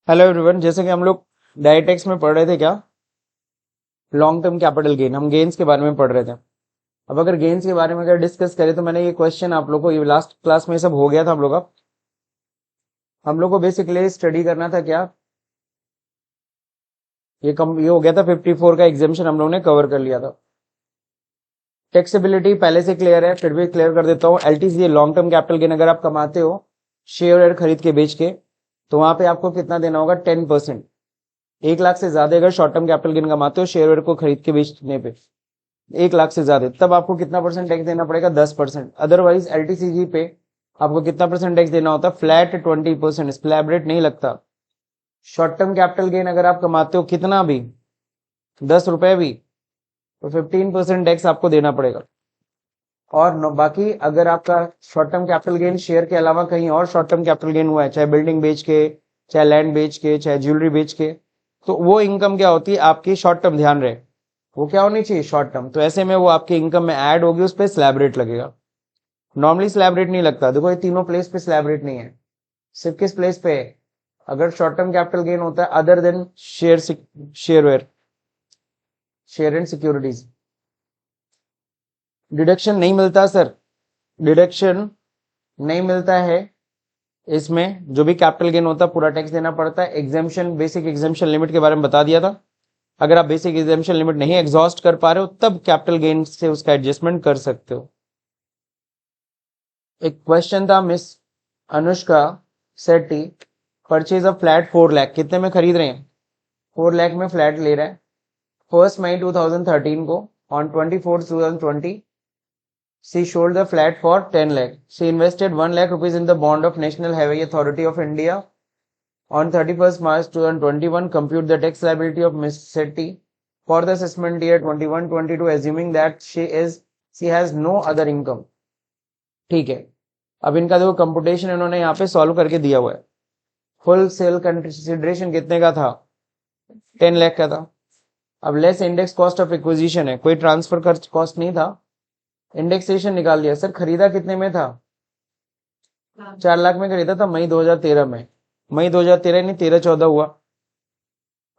Hello everyone, जैसे कि हम लोग डायटेक्स में पढ़ रहे थे क्या, लॉन्ग टर्म कैपिटल गेन, हम गेन्स के बारे में पढ़ रहे थे। अब अगर गेन्स के बारे में अगर डिस्कस करें तो मैंने ये क्वेश्चन आप लोग को, ये लास्ट क्लास में सब हो गया था हम लोग को बेसिकली स्टडी करना था क्या, ये हो गया था 54 का एग्जामेशन हम लोग ने कवर कर लिया था। टैक्सेबिलिटी पहले से क्लियर है, फिर भी क्लियर कर देता हूँ। LTC long term capital gain, अगर आप कमाते हो शेयर खरीद के बेच के, तो वहां पे आपको कितना देना होगा, 10%। 1 लाख से ज्यादा अगर शॉर्ट टर्म कैपिटल गेन कमाते हो शेयर को खरीद के बेचने पे, 1 लाख से ज्यादा, तब आपको कितना परसेंट टैक्स देना पड़ेगा, 10%। अदरवाइज एलटीसीजी पे आपको कितना परसेंट टैक्स देना होता है, फ्लैट 20%, स्लैब रेट नहीं लगता। शॉर्ट टर्म कैपिटल गेन अगर आप कमाते हो कितना भी, 10 रुपए भी, तो 15% टैक्स आपको देना पड़ेगा। और बाकी अगर आपका short term capital gain share के अलावा कहीं और शॉर्ट टर्म कैपिटल गेन हुआ है, चाहे बिल्डिंग बेच के, चाहे लैंड बेच के, चाहे ज्वेलरी बेच के, तो वो इनकम क्या होती है आपकी, शॉर्ट टर्म, ध्यान रहे वो क्या होनी चाहिए, शॉर्ट टर्म। तो ऐसे में वो आपके इनकम में ऐड होगी, उस पर स्लैब रेट लगेगा। नॉर्मली स्लैब रेट नहीं लगता, देखो ये तीनों प्लेस पे स्लैब रेट नहीं है। सिर्फ किस प्लेस पे है, अगर शॉर्ट टर्म कैपिटल गेन होता है other than shareware, share and securities, deduction नहीं मिलता सर, डिडक्शन नहीं मिलता है। इसमें जो भी कैपिटल गेन होता है पूरा टैक्स देना पड़ता है। एग्जाम्शन, बेसिक एग्जाम्शन लिमिट के बारे में बता दिया था। अगर आप बेसिक एग्जाम्शन लिमिट नहीं एग्जॉस्ट कर पा रहे हो तब कैपिटल गेन से उसका एडजस्टमेंट कर सकते हो। एक क्वेश्चन था miss Anushka Shetty, purchase of flat 4 lakh, कितने में खरीद रहे हैं, 4 लाख में फ्लैट ले रहा है। 1 मई 2013 को, on 24/2020 she sold the flat for 10 lakh. She invested 1 lakh rupees in the bond of National Highway Authority of India. On 31st March 2021, compute the tax liability of Ms. Sethi for the assessment year 21-22, assuming that she has no other income. ठीक है, अब इनका देखो computation इन्होंने यहाँ पे solve करके दिया हुआ है। फुल सेल कंसिडरेशन कितने का था, 10 लाख का था। अब less index cost of acquisition है, कोई ट्रांसफर खर्च कॉस्ट नहीं था। इंडेक्सेशन निकाल लिया सर, खरीदा कितने में था, 4 लाख में खरीदा था मई 2013 में। मई 2013 नहीं, 13-14 हुआ,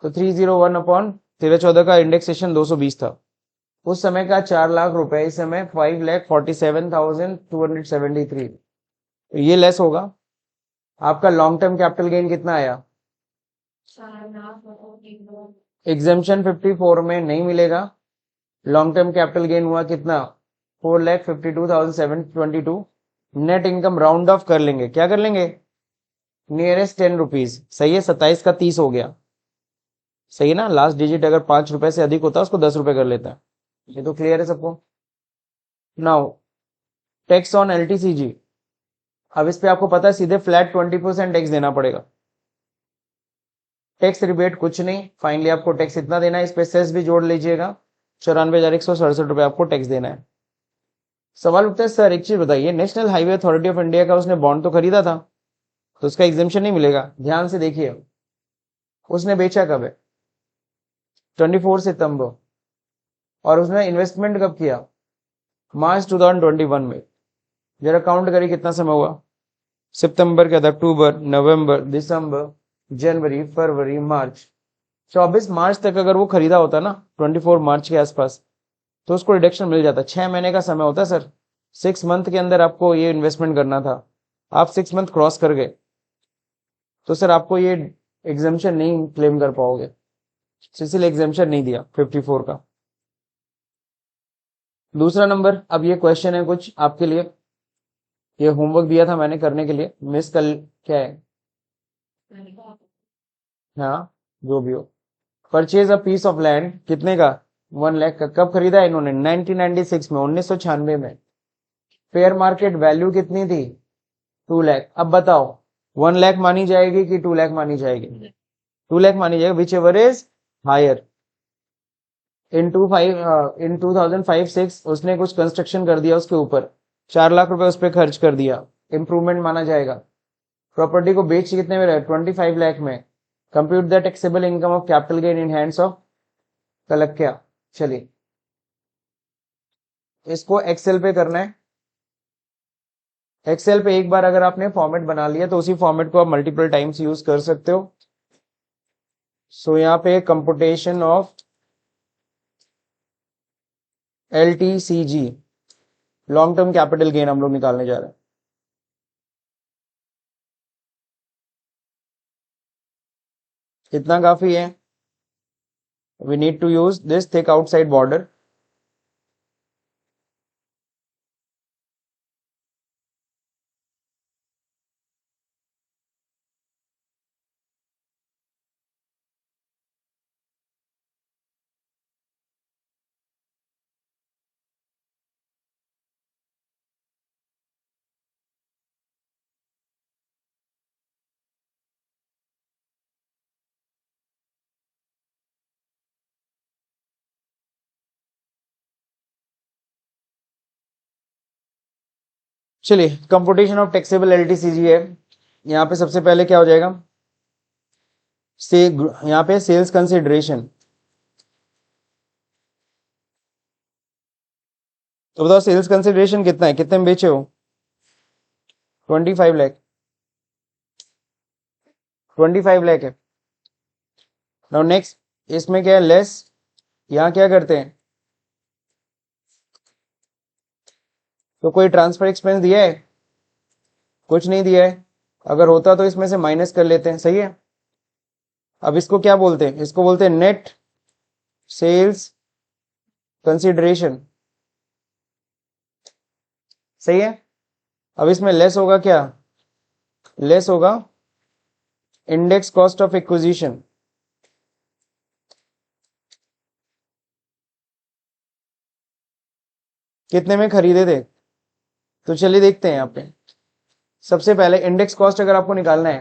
तो 301 अपॉन 13-14 का इंडेक्सेशन 220 था उस समय का, 4 लाख रुपए। इस समय 5,47,273, तो ये लेस होगा। आपका लॉन्ग टर्म कैपिटल गेन कितना आया, एग्जाम्शन 54 में नहीं मिलेगा। लॉन्ग टर्म कैपिटल गेन हुआ कितना, 4,52,722। नेट इनकम राउंड ऑफ कर लेंगे, क्या कर लेंगे, नियरेस्ट 10 रुपीज, सही है। 27 का 30 हो गया, सही है ना। लास्ट डिजिट अगर 5 रुपए से अधिक होता है उसको 10 रुपए कर लेता है। ये तो क्लियर है सबको। नाउ टैक्स ऑन एलटीसीजी, अब इस पे आपको पता है सीधे फ्लैट 20% टैक्स देना पड़ेगा। टैक्स रिबेट कुछ नहीं, फाइनली आपको टैक्स इतना देना है। इस पे सेस भी जोड़ लीजिएगा, 94,167 आपको टैक्स देना है। सवाल उठता है सर एक चीज बताइए, national highway authority of India का उसने बॉन्ड तो खरीदा था, तो उसका एग्जाम्शन नहीं मिलेगा। ध्यान से देखिए, उसने बेचा कब है, 24 सितंबर, और उसने इन्वेस्टमेंट कब किया, मार्च 2021 में। जरा काउंट करिए कितना समय हुआ, सितंबर के बाद अक्टूबर, नवंबर, दिसंबर, जनवरी, फरवरी, मार्च, 24 मार्च तक अगर वो खरीदा होता ना, 24 मार्च के आसपास, तो उसको रिडक्शन मिल जाता। 6 महीने का समय होता है सर, 6 मंथ के अंदर आपको ये इन्वेस्टमेंट करना था। आप 6 मंथ क्रॉस कर गए तो सर आपको ये एग्जाम्शन नहीं क्लेम कर पाओगे, इसलिए एग्जाम्शन नहीं दिया 54 का। दूसरा नंबर, अब ये क्वेश्चन है कुछ आपके लिए, ये होमवर्क दिया था मैंने करने के लिए, मिस कल क्या है, हाँ जो भी हो। Purchase a piece of land, कितने का, 1 लाख का। कब खरीदा इन्होंने, 1996 में, 1996 में। फेयर मार्केट वैल्यू कितनी थी, 2 लाख। अब बताओ 1 लाख मानी जाएगी कि 2 लाख मानी जाएगी, 2 लाख मानी जाएगी, विच एवर इज हायर। इन 2005-6 उसने कुछ कंस्ट्रक्शन कर दिया उसके ऊपर, 4 लाख रुपए उस पर खर्च कर दिया, इंप्रूवमेंट माना जाएगा। प्रॉपर्टी को बेच कितने में रहे, 25 लाख में। Compute the taxable income of capital gain in hands of कलक्या। चलिए इसको एक्सेल पे करना है। एक्सेल पे एक बार अगर आपने फॉर्मेट बना लिया तो उसी फॉर्मेट को आप मल्टीपल टाइम्स यूज कर सकते हो। सो यहाँ पे computation of LTCG, long term capital gain हम लोग निकालने जा रहे हैं। कितना काफी है? We need to use this thick outside border. चलिए, कंपुटेशन ऑफ टैक्सेबल LTCG है। यहाँ पे सबसे पहले क्या हो जाएगा? से यहाँ पे सेल्स कंसिडरेशन। तो बताओ सेल्स कंसिडरेशन कितना है, कितने में बेचे हो? 25 लाख। 25 लाख है। नाउ नेक्स्ट, इसमें क्या है? लेस। यहाँ क्या करते हैं? तो कोई ट्रांसफर एक्सपेंस दिया है? कुछ नहीं दिया है। अगर होता तो इसमें से माइनस कर लेते हैं, सही है। अब इसको क्या बोलते हैं? इसको बोलते हैं नेट सेल्स कंसिडरेशन, सही है। अब इसमें लेस होगा क्या? लेस होगा इंडेक्स कॉस्ट ऑफ एक्विजिशन। कितने में खरीदे थे? तो चलिए देखते हैं यहाँ पे। सबसे पहले इंडेक्स कॉस्ट अगर आपको निकालना है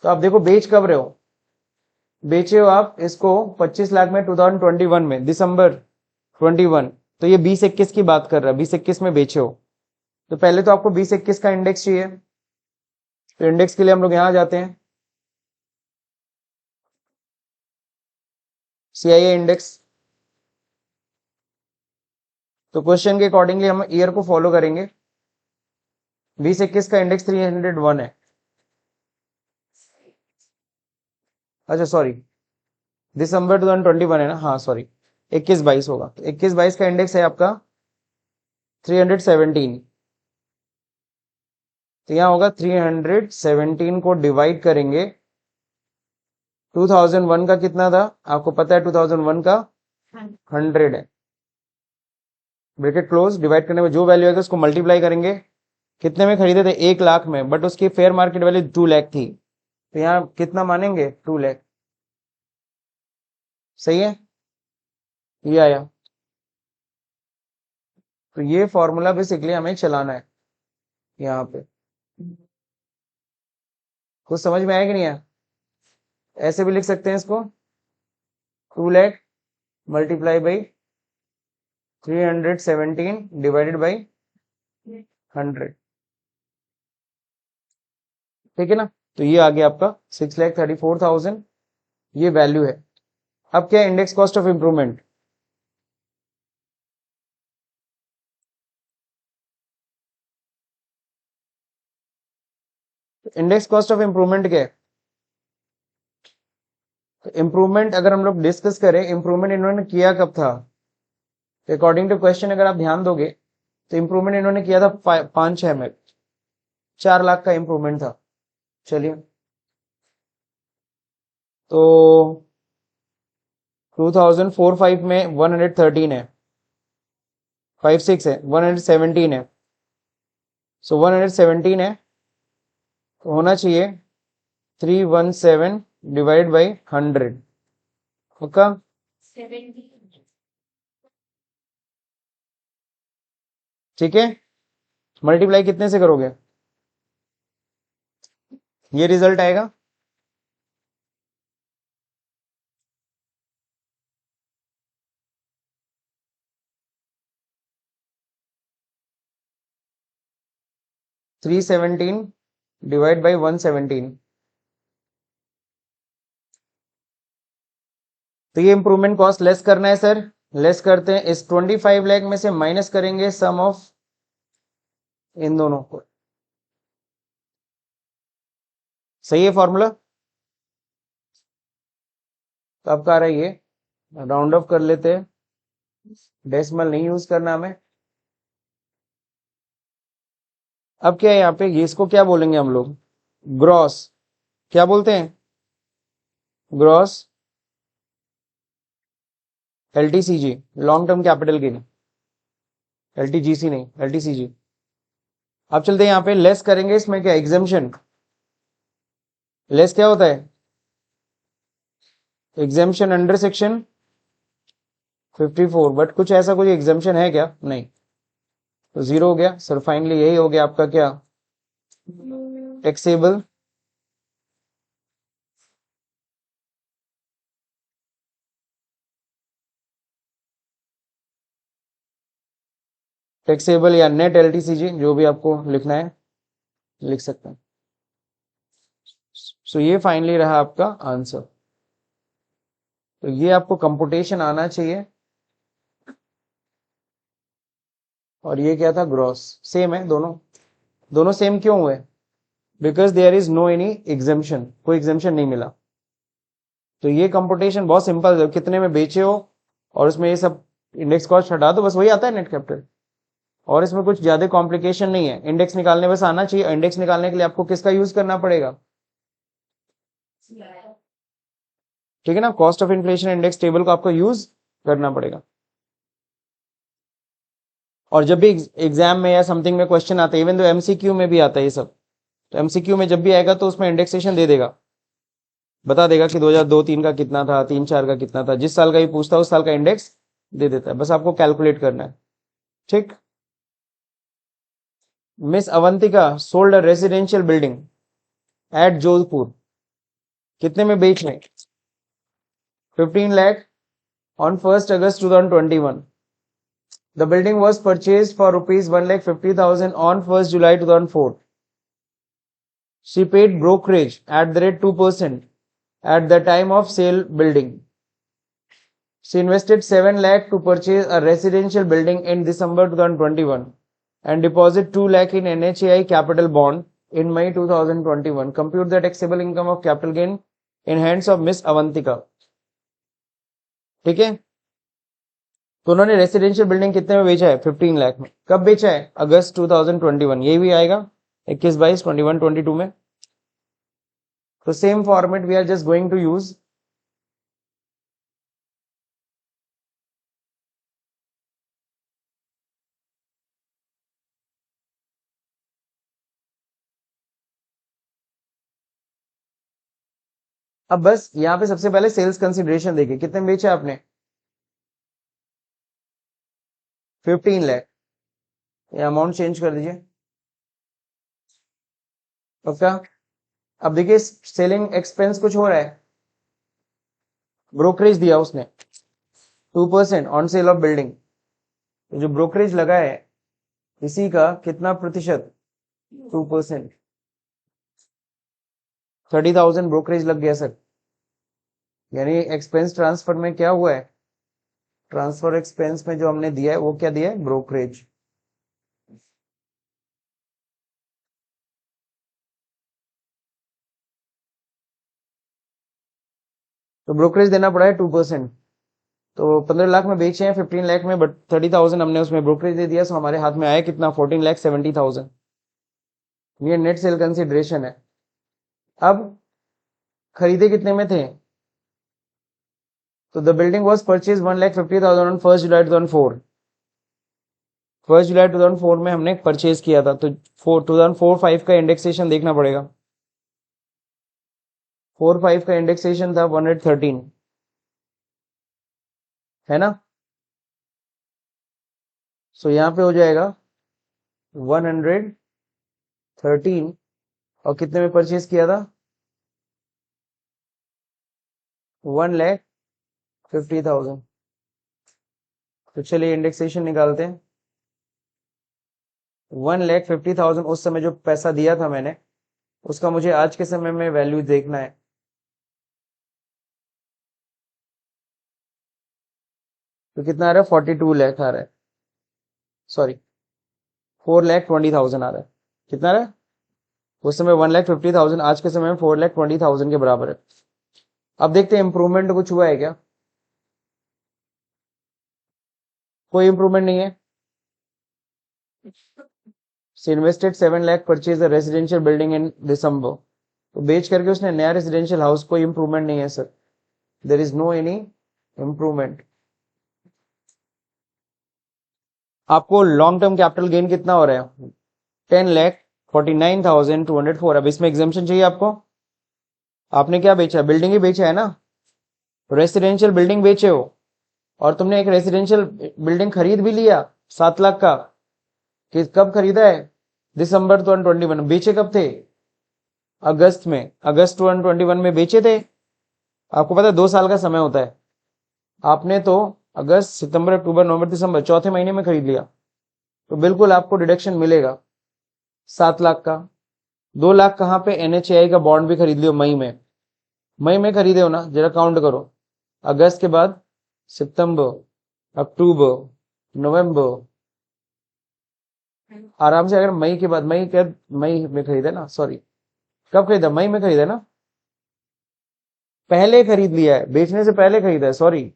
तो आप देखो बेच कब रहे हो? बेचे हो आप इसको 25 लाख में 2021 में, दिसंबर 21। तो ये 2021 की बात कर रहा है, 2021 में बेचे हो। तो पहले तो आपको 2021 का इंडेक्स चाहिए। तो इंडेक्स के लिए हम लोग यहाँ जाते हैं, CIA इंडेक्स। तो क्वेश्चन के अकॉर्डिंगली हम ईयर को फॉलो करेंगे। 2021 का इंडेक्स 301 है। अच्छा सॉरी, दिसंबर 2021 है ना, हाँ सॉरी, 21-22 होगा। तो 21-22 का इंडेक्स है आपका 317। तो यहाँ होगा 317 को डिवाइड करेंगे 2001 का कितना था आपको पता है? 2001 का 100 है। ब्रैकेट क्लोज, डिवाइड करने में जो वैल्यू आएगा उसको मल्टीप्लाई करेंगे। कितने में खरीदे थे? 1 लाख में, बट उसकी फेयर मार्केट वैल्यू 2 लाख थी। तो यहाँ कितना मानेंगे? 2 लाख, सही है। ये आया। तो ये फॉर्मूला बेसिकली हमें चलाना है यहाँ पे। कुछ समझ में आया कि नहीं आया? ऐसे भी लिख सकते हैं इसको, 2 lakh multiply by 317 divided by 100, ठीक है ना। तो ये आ गया आपका 6,34,000, ये वैल्यू है। अब क्या है? Index cost of improvement. Index cost of improvement क्या है? तो इंप्रूवमेंट अगर हम लोग डिस्कस करें, इंप्रूवमेंट इन्होंने किया कब था? तो अकॉर्डिंग टू क्वेश्चन अगर आप ध्यान दोगे तो इंप्रूवमेंट इन्होंने किया था 5-6 में, 4 लाख का इंप्रूवमेंट था। चलिए, तो 2004-5 में 113 है, 5-6 है, 117 है। सो 117 है तो होना चाहिए 317 डिवाइड बाई 100 होगा। ठीक है, मल्टीप्लाई कितने से करोगे? ये रिजल्ट आएगा। Three 17 divide by 117। तो ये इंप्रूवमेंट कॉस्ट लेस करना है सर। लेस करते हैं, इस 25 लाख में से माइनस करेंगे सम ऑफ इन दोनों को। सही है फॉर्मूला। तो आपका आ रहा है ये, राउंड ऑफ कर लेते हैं, डेसिमल नहीं यूज करना हमें। अब क्या है यहाँ पे, ये इसको क्या बोलेंगे हम लोग, ग्रॉस, क्या बोलते हैं, gross LTCG, long term capital gain, LTGC नहीं, एलटीसीजी। अब चलते हैं यहाँ पे, लेस करेंगे, इसमें क्या एग्जेम्पशन, लेस क्या होता है, एग्जेम्पशन अंडर सेक्शन 54, बट कुछ ऐसा कुछ एग्जेम्पशन है क्या, नहीं, तो जीरो हो गया सर। फाइनली यही हो गया आपका क्या, टैक्सेबल टैक्सेबल या नेट एलटीसीजी, जो भी आपको लिखना है लिख सकते हैं। सो ये फाइनली रहा आपका आंसर। तो ये आपको कंपुटेशन आना चाहिए, और ये क्या था, ग्रॉस। सेम है दोनों, दोनों सेम क्यों हुए, because there is no any exemption, कोई एग्जेम्पशन नहीं मिला। तो ये कंपुटेशन बहुत सिंपल है, कितने में बेचे हो और उसमें ये सब इंडेक्स कॉस्ट हटा दो, बस वही आता है नेट कैपिटल। और इसमें कुछ ज्यादा कॉम्प्लिकेशन नहीं है, इंडेक्स निकालने बस आना चाहिए। इंडेक्स निकालने के लिए आपको किसका यूज करना पड़ेगा, ठीक है ना, cost of inflation index table को आपको यूज करना पड़ेगा। और जब भी एग्जाम में या समथिंग में क्वेश्चन आता है, इवन तो एमसीक्यू में भी आता है ये सब, तो एमसीक्यू में जब भी आएगा तो उसमें इंडेक्सेशन दे देगा, बता देगा कि 2002-3 का कितना था, 3-4 का कितना था, जिस साल का ही पूछता है उस साल का इंडेक्स दे देता है, बस आपको कैलकुलेट करना है, ठीक। Miss Avantika sold a residential building at Jodhpur, कितने में बेच रहे, 15 lakh on 1 August 2021। The building was purchased for rupees 1,50,000 on 1st July 2004. She paid brokerage at the rate 2% at the time of sale building. She invested 7 lakh to purchase a residential building in December 2021 and deposit 2 lakh in NHAI capital bond in May 2021. Compute the taxable income of capital gain in hands of Miss Avantika. ठीक है, तो उन्होंने residential building कितने में बेचा है, 15 लाख में। कब बेचा है, अगस्त 2021, ये भी आएगा 21, 22, 21, 22 में। तो same format we are just going to use. अब बस यहां पे सबसे पहले सेल्स कंसिडरेशन देखिए, कितने में बेचा आपने, 15 लाख, ये अमाउंट चेंज कर दीजिए, पक्का। अब देखिए सेलिंग एक्सपेंस कुछ हो रहा है, ब्रोकरेज दिया उसने 2% ऑन सेल ऑफ बिल्डिंग, तो जो ब्रोकरेज लगा है इसी का कितना प्रतिशत, 2%, 30,000 ब्रोकरेज लग गया सर। यानी एक्सपेंस ट्रांसफर में क्या हुआ है, ट्रांसफर एक्सपेंस में जो हमने दिया है वो क्या दिया है, ब्रोकरेज। तो ब्रोकरेज देना पड़ा है 2%, तो 15 लाख में बेचे हैं 15 लाख में, बट 30,000 हमने उसमें ब्रोकरेज दे दिया, सो हमारे हाथ में आया कितना, 14,70,000। ये नेट सेल कंसिडरेशन है। अब खरीदे कितने में थे, तो the building was purchase 1,50,000 on 1 जुलाई 2004। 1 जुलाई 2004 में हमने परचेज किया था, तो 2004-5 का इंडेक्सेशन देखना पड़ेगा। 4-5 का इंडेक्सेशन था 113, है ना। सो यहाँ पे हो जाएगा 113, और कितने में परचेज किया था, 1,50,000। तो चलिए इंडेक्सेशन निकालते हैं। 1,50,000 उस समय जो पैसा दिया था मैंने, उसका मुझे आज के समय में वैल्यू देखना है। तो कितना आ रहा है, 42 लाख आ रहा है, सॉरी 4,20,000 आ रहा है। कितना आ रहा है, उस समय 1,50,000, आज के समय में 4,20,000 के बराबर है। अब देखते हैं इंप्रूवमेंट कुछ हुआ है क्या। कोई इंप्रूवमेंट नहीं है। Invested 7 lakh purchase a residential building in December, तो बेच करके उसने नया रेसिडेंशियल हाउस, कोई इंप्रूवमेंट नहीं है sir, there is no any improvement. आपको लॉन्ग टर्म कैपिटल गेन कितना हो रहा है, 10,49,204। अब इसमें एग्जामेशन चाहिए आपको। आपने क्या बेचा, बिल्डिंग ही बेचा है ना, रेसिडेंशियल बिल्डिंग बेचे हो, और तुमने एक रेसिडेंशियल बिल्डिंग खरीद भी लिया 7 लाख का। कब खरीदा है, दिसंबर 2021। बेचे कब थे, अगस्त में, अगस्त 2021 में बेचे थे। आपको पता है 2 साल का समय होता है, आपने तो अगस्त सितंबर अक्टूबर नवंबर दिसंबर चौथे महीने में खरीद लिया, तो बिल्कुल आपको डिडक्शन मिलेगा 7 लाख का। 2 लाख कहाँ पे, NHAI का बॉन्ड भी खरीद लियो मई में, मई में खरीदे हो ना, जरा काउंट करो, अगस्त के बाद सितंबर अक्टूबर नवंबर, आराम से। अगर मई के बाद, मई में खरीदा ना, सॉरी, कब खरीदा, मई में खरीदा ना, पहले खरीद लिया है, बेचने से पहले खरीदा है, सॉरी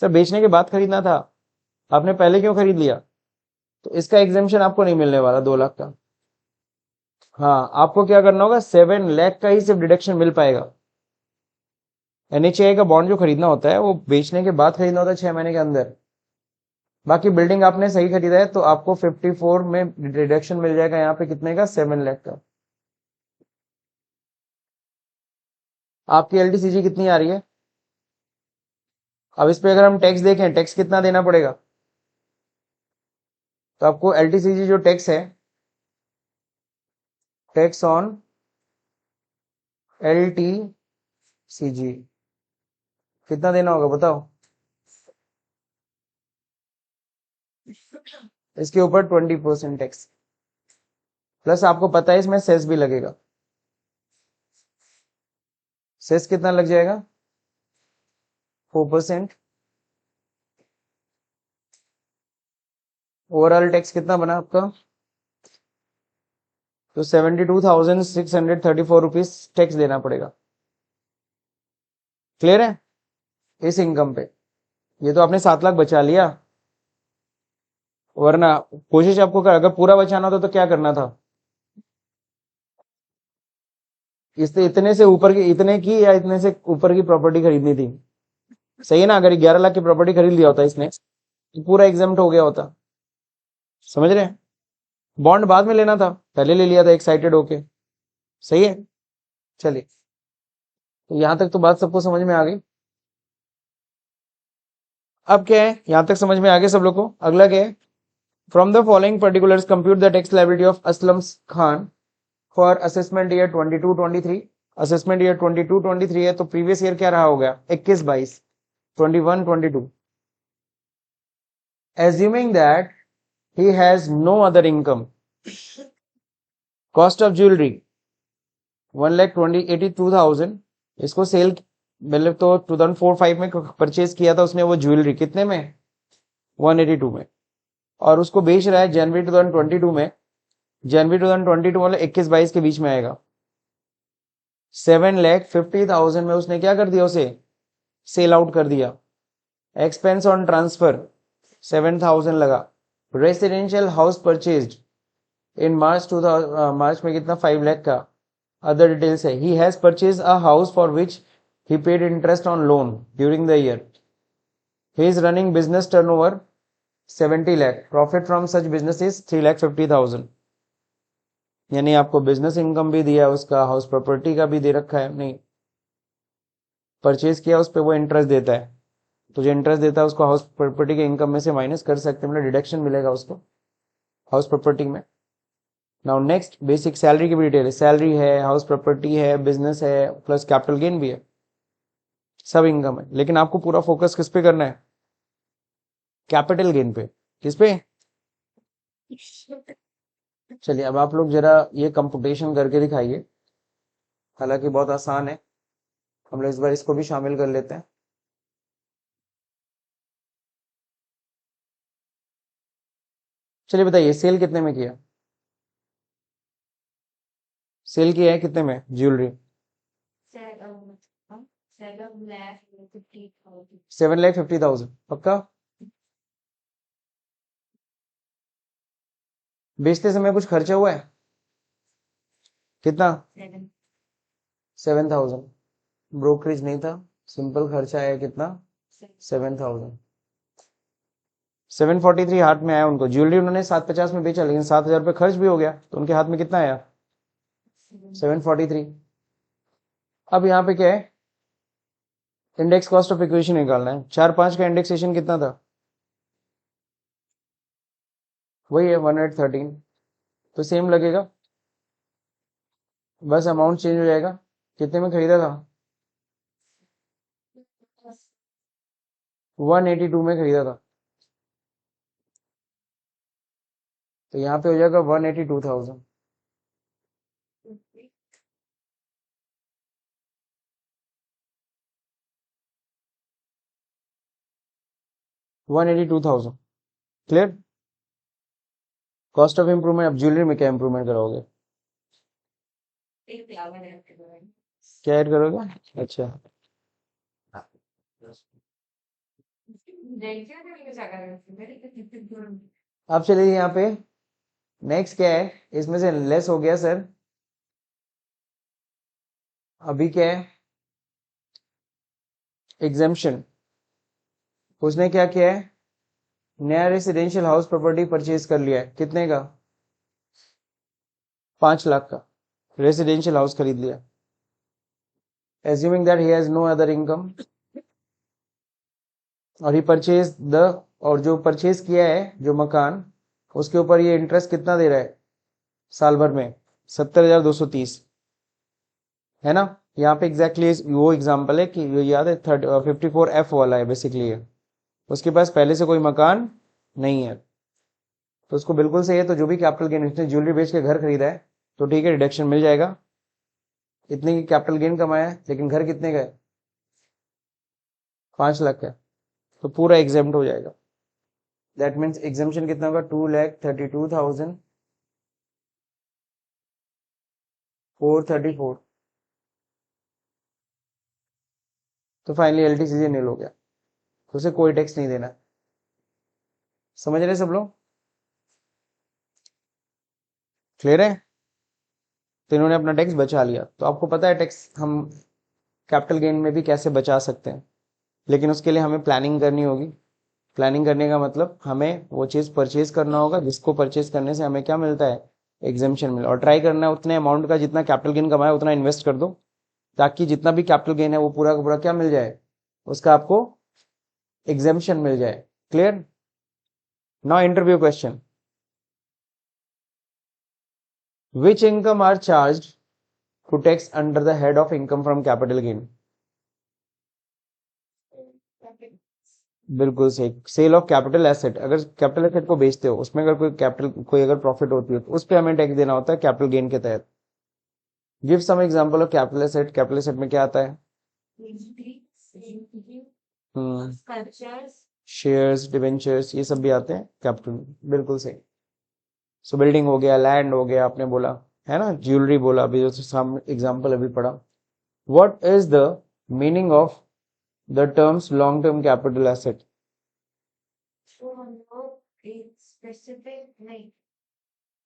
सर, बेचने के बाद खरीदना था, आपने पहले क्यों खरीद लिया, तो इसका एग्जामेशन आपको नहीं मिलने वाला 2 लाख का। हाँ, आपको क्या करना होगा, 7 लाख का ही सिर्फ डिडक्शन मिल पाएगा। NHAI का बॉन्ड जो खरीदना होता है वो बेचने के बाद खरीदना होता है 6 महीने के अंदर। बाकी बिल्डिंग आपने सही खरीदा है तो आपको 54 में डिडक्शन मिल जाएगा, यहाँ पे कितने का, 7 लाख का। आपकी LTCG कितनी आ रही है, अब इस पे अगर हम टैक्स देखें, टैक्स कितना देना पड़ेगा, तो आपको LTCG जो टैक्स है, टैक्स ऑन LTCG कितना देना होगा बताओ, इसके ऊपर 20% टैक्स, प्लस आपको पता है इसमें सेस भी लगेगा। सेस कितना लग जाएगा, 4%। ओवरऑल टैक्स कितना बना आपका, तो 72,634 टैक्स देना पड़ेगा। क्लियर है, इस इनकम पे। ये तो आपने 7 लाख बचा लिया, वरना कोशिश आपको कर, अगर पूरा बचाना था तो क्या करना था, इससे इतने से ऊपर की, इतने की या इतने से ऊपर की प्रॉपर्टी खरीदनी थी। सही है ना, अगर 11 लाख की प्रॉपर्टी खरीद लिया होता इसने तो पूरा एग्जाम्प्ट हो गया होता। समझ रहे हैं, बॉन्ड बाद में लेना था, पहले ले लिया था एक्साइटेड होके। सही है, चलिए, तो यहां तक तो बात सबको समझ में आ गई। अब क्या है, यहां तक समझ में आ गया सब लोग को। अगला क्या है, from the following particulars compute the tax liability of Aslam Khan for assessment year 22-23। Assessment year 22-23 है, तो प्रीवियस ईयर क्या रहा होगा, 21-22, 21-22। assuming that he has no other income, cost of jewelry 1,82,000, इसको सेल, मतलब तो 2004-5 में परचेज किया था उसने वो ज्वेलरी, कितने में, 182 में, और उसको बेच रहा है जनवरी 2022 में। जनवरी 2022 मतलब 21-22 के बीच में आएगा। 7,50,000 में उसने क्या कर दिया, उसे सेल आउट कर दिया। एक्सपेंस ऑन ट्रांसफर 7,000 लगा। रेसिडेंशियल हाउस परचेज्ड इन मार्च में कितना, 5 लाख का। अदर डिटेल्स है, he has purchase a house for which he paid interest on loan during the year. He is running business turnover 70 lakh. Profit from such business is 3,50,000. यानी आपको business income भी दिया, उसका house property का भी दे रखा है, नहीं परचेज किया उस पर वो इंटरेस्ट देता है, तो जो इंटरेस्ट देता है उसको हाउस प्रॉपर्टी के इनकम में से माइनस कर सकते हैं, मतलब डिडक्शन मिलेगा उसको हाउस प्रॉपर्टी में। नाउ नेक्स्ट, बेसिक सैलरी की भी डिटेल है, सैलरी है, हाउस प्रॉपर्टी है, बिजनेस है, प्लस कैपिटल गेन भी है, सब इनकम है। लेकिन आपको पूरा फोकस किस पे करना है, कैपिटल गेन पे। किस पे, चलिए अब आप लोग जरा ये कंपुटेशन करके दिखाइए, हालांकि बहुत आसान है, हम लोग इस बार इसको भी शामिल कर लेते हैं। चलिए बताइए, सेल कितने में किया, सेल किया है कितने में ज्वेलरी, 7,50,000 पक्का? बेचते समय कुछ खर्चा हुआ है? कितना? 7,000। ब्रोकरेज नहीं था, सिंपल खर्चा आया कितना? 7,000। 743 हाथ में आया उनको। ज्वेलरी उन्होंने 750 में बेचा, लेकिन 7,000 रुपये खर्च भी हो गया, तो उनके हाथ में कितना आया? 743। अब यहाँ पे क्या है? इंडेक्स कॉस्ट ऑफ इक्विशन निकालना है। 4-5 का इंडेक्सेशन कितना था? वही है 113। तो सेम लगेगा, बस अमाउंट चेंज हो जाएगा। कितने में खरीदा था? 182 में खरीदा था, तो यहाँ पे हो जाएगा 182,000। 182,000 क्लियर? Cost of improvement. अब ज्वेलरी में क्या इम्प्रूवमेंट कराओगे? क्या ऐड करोगे? अच्छा, अब चलिए यहाँ पे नेक्स्ट क्या है, इसमें से लेस हो गया सर। अभी क्या है? एग्जेम्पशन। उसने क्या किया है? नया रेसिडेंशियल हाउस प्रॉपर्टी परचेज कर लिया है। कितने का? 5 लाख का रेसिडेंशियल हाउस खरीद लिया। Assuming that he has no other income, और ही परचेज द, और जो परचेज किया है जो मकान, उसके ऊपर ये इंटरेस्ट कितना दे रहा है साल भर में? 70,230, है ना? यहाँ पे एग्जैक्टली वो एग्जांपल है कि ये याद है, 54F वाला है बेसिकली है। उसके पास पहले से कोई मकान नहीं है, तो उसको बिल्कुल सही है। तो जो भी कैपिटल गेन, उसने ज्वेलरी बेच के घर खरीदा है, तो ठीक है, डिडक्शन मिल जाएगा। इतने की कैपिटल गेन कमाया है, लेकिन घर कितने का है? 5 लाख का है, तो पूरा एग्जेम्प्ट हो जाएगा। दैट मीन्स एग्जेम्पशन कितना होगा? 2,32,434। तो फाइनली एलटीसीजे नील हो गया, तो उसे कोई टैक्स नहीं देना। समझ रहे सब लोग? क्लियर है? तो इन्होंने अपना टैक्स बचा लिया। तो आपको पता है टैक्स हम कैपिटल गेन में भी कैसे बचा सकते हैं, लेकिन उसके लिए हमें प्लानिंग करनी होगी। प्लानिंग करने का मतलब हमें वो चीज़ परचेज करना होगा जिसको परचेज करने से हमें क्या मिलता है? एग्जेम्पशन मिला। और ट्राई करना है उतने अमाउंट का, जितना कैपिटल गेन कमाया उतना इन्वेस्ट कर दो, ताकि जितना भी कैपिटल गेन है वो पूरा का पूरा क्या मिल जाए? उसका आपको एग्जेम्पशन मिल जाए। Clear? Now interview question. Which income are charged to tax under the head of income from capital gain? बिल्कुल सही। Sale of capital asset. अगर कैपिटल एसेट को बेचते हो, उसमें अगर कोई अगर प्रॉफिट होती है, तो उस पे हमें टैक्स देना होता है कैपिटल गेन के तहत। Give some example of capital asset. Capital asset में क्या आता है? शेयर्स, डिवेंचर्स, ये सब भी आते हैं कैपिटल में। बिल्कुल सही। सो बिल्डिंग हो गया, लैंड हो गया, आपने बोला है ना, ज्वेलरी बोला अभी, जो सामने एग्जांपल अभी पढ़ा। What is the meaning of the terms long term capital asset? तो हम लोग एक स्पेसिफिक नहीं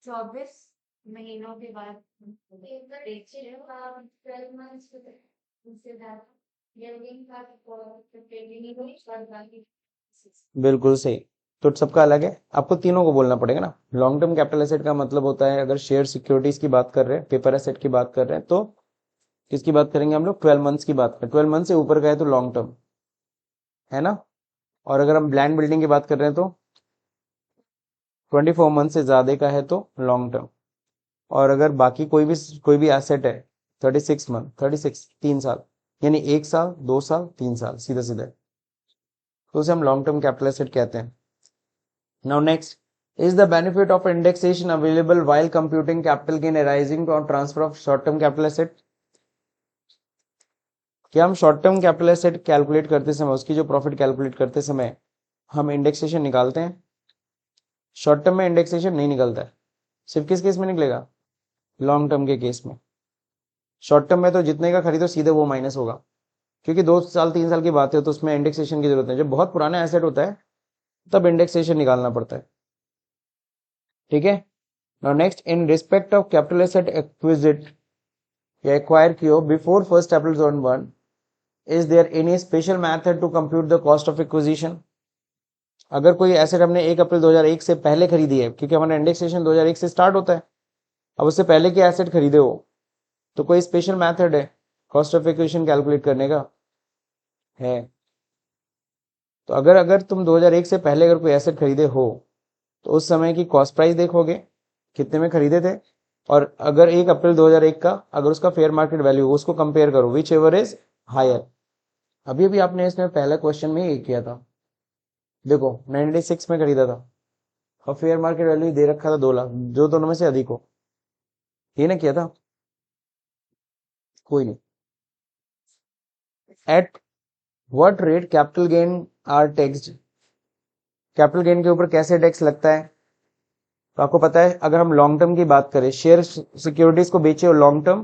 24 महीनों के बाद बेचे 12 मंथ्स उससे ज्यादा यंगिंग का बिल्कुल सही। तो सबका अलग है, आपको तीनों को बोलना पड़ेगा ना। लॉन्ग टर्म कैपिटल एसेट का मतलब होता है, अगर शेयर सिक्योरिटीज की बात कर रहे हैं, पेपर एसेट की बात कर रहे हैं, तो किसकी बात करेंगे हम लोग? 12 मंथ्स की बात करें। 12 मंथ से ऊपर का है तो लॉन्ग टर्म, है ना? और अगर हम लैंड बिल्डिंग की बात कर रहे हैं तो 24 मंथ से ज्यादा का है तो लॉन्ग टर्म। और अगर बाकी कोई भी एसेट है, 36 मंथ, 36 3 साल, यानी 1 साल, 2 साल, 3 साल, सीधा सीधा, तो उसे हम लॉन्ग टर्म कैपिटल एसेट कहते हैं। Now next, is the benefit of indexation available while computing capital gain arising from transfer of short term capital asset? क्या हम short term capital asset calculate करते समय, उसकी जो प्रॉफिट कैलकुलेट करते समय हम इंडेक्सेशन निकालते हैं? शॉर्ट टर्म में इंडेक्सेशन नहीं निकलता है। सिर्फ किस केस में निकलेगा? लॉन्ग टर्म के केस में। शॉर्ट टर्म में तो जितने का खरीदो सीधे वो माइनस होगा, क्योंकि 2 साल 3 साल की बात है तो उसमें इंडेक्सेशन की जरूरत नहीं। जब बहुत पुराना एसेट होता है तब इंडेक्सेशन निकालना पड़ता है। ठीक है। Now next, in respect of capital asset acquired या एक्वायर किया before 1 April 2001, is there any special method to compute the cost of acquisition? अगर कोई एसेट हमने 1 अप्रैल 2001 से पहले खरीदी है, क्योंकि हमारा इंडेक्सेशन 2001 से स्टार्ट होता है, अब उससे पहले के एसेट खरीदे हो तो कोई स्पेशल मेथड है कॉस्ट ऑफ एक्विजिशन कैलकुलेट करने का? है। तो अगर अगर तुम 2001 से पहले अगर कोई एसेट खरीदे हो तो उस समय की कॉस्ट प्राइस देखोगे कितने में खरीदे थे, और अगर 1 अप्रैल 2001 का अगर उसका फेयर मार्केट वैल्यू उसको कंपेयर करो, विच एवर इज हायर। अभी अभी आपने इसमें पहला क्वेश्चन में ही किया था, देखो 96 में खरीदा था और फेयर मार्केट वैल्यू दे रखा था 2 लाख, जो दोनों में से अधिक हो, ये ना किया था? कोई नहीं। At what rate capital gain are taxed? Capital gain के ऊपर कैसे टैक्स लगता है? तो आपको पता है, अगर हम लॉन्ग टर्म की बात करें, शेयर सिक्योरिटीज को बेचे और लॉन्ग टर्म,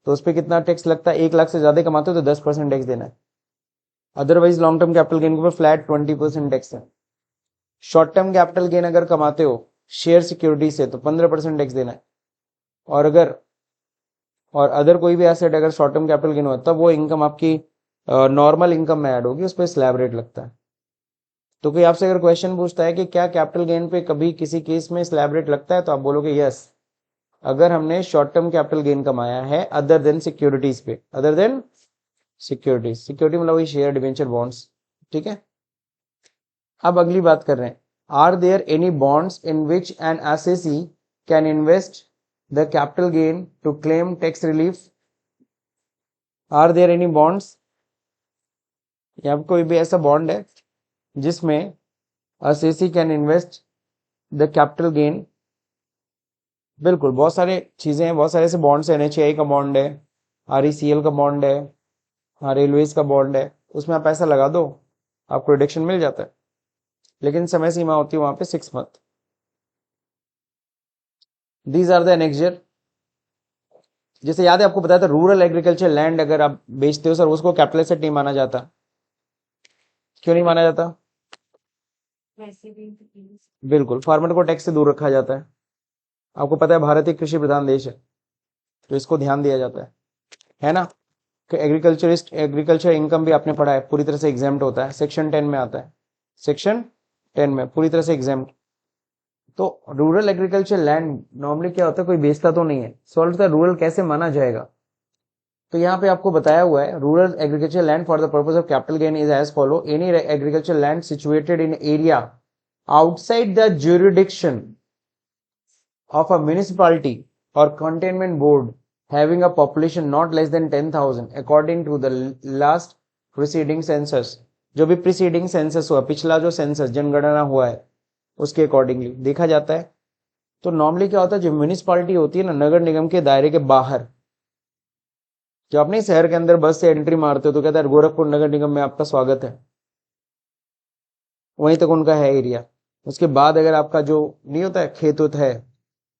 तो उस पर कितना टैक्स लगता है? 1 लाख से ज्यादा कमाते हो तो 10% टैक्स देना है। Otherwise long term capital gain के ऊपर फ्लैट 20% टैक्स है। शॉर्ट टर्म कैपिटल गेन अगर कमाते हो शेयर सिक्योरिटी से तो 15% टैक्स देना है। और अदर कोई भी एसेट अगर शॉर्ट टर्म कैपिटल गेन हो तब वो इनकम आपकी नॉर्मल इनकम में ऐड होगी, उस पर स्लैब रेट लगता है। तो कोई आपसे अगर क्वेश्चन पूछता है कि क्या कैपिटल गेन पे कभी किसी केस में स्लैब रेट लगता है, तो आप बोलोगे यस, अगर हमने शॉर्ट टर्म कैपिटल गेन कमाया है अदर देन सिक्योरिटीज पे, अदर देन सिक्योरिटीज, सिक्योरिटी मतलब वही शेयर डिवेंचर बॉन्ड्स। ठीक है। अब अगली बात कर रहे हैं, are there any bonds in which an assessee can invest the capital gain to claim tax relief? Are there any bonds, या कोई भी ऐसा बॉन्ड है जिसमें assessee can invest the capital gain? बिल्कुल, बहुत सारे चीजें हैं, बहुत सारे ऐसे बॉन्ड्स हैं। एनएचएआई का बॉन्ड है, आरईसीएल का बॉन्ड है, हाँ रेलवेज का बॉन्ड है, उसमें आप पैसा लगा दो आपको रिडक्शन मिल जाता है, लेकिन समय सीमा होती है वहां पे 6 month. These are the annexure. जैसे याद है आपको बताया था, रूरल एग्रीकल्चर लैंड अगर आप बेचते हो सर, उसको कैपिटल एसेट नहीं माना जाता। क्यों नहीं माना जाता? वैसे भी बिल्कुल, फार्मर को टैक्स से दूर रखा जाता है। आपको पता है भारत एक कृषि प्रधान देश है, तो इसको ध्यान दिया जाता है ना? कि एग्रीकल्चर इनकम भी आपने पढ़ा है, पूरी तरह से एग्जाम्प्ट होता है, सेक्शन 10 में आता है, सेक्शन 10 में पूरी तरह से एग्जाम्प्ट। तो रूरल एग्रीकल्चर लैंड नॉर्मली क्या होता है, कोई बेचता तो नहीं है, सॉल्व द रूरल कैसे माना जाएगा? तो यहाँ पे आपको बताया हुआ है, rural agriculture land for the purpose of capital gain is as follow, any agriculture land situated in area outside the jurisdiction of a municipality or containment board having a population not less than 10,000 according to the last preceding census। जो भी preceding census हुआ, पिछला जो census जनगणना हुआ है उसके accordingly देखा जाता है। तो नॉर्मली क्या होता है, जो म्यूनिसपालिटी होती है ना, नगर निगम के दायरे के बाहर, जो अपने शहर के अंदर बस से एंट्री मारते हो तो कहता है गोरखपुर नगर निगम में आपका स्वागत है, वहीं तक उनका है एरिया। उसके बाद अगर आपका जो नहीं होता है खेत उत है,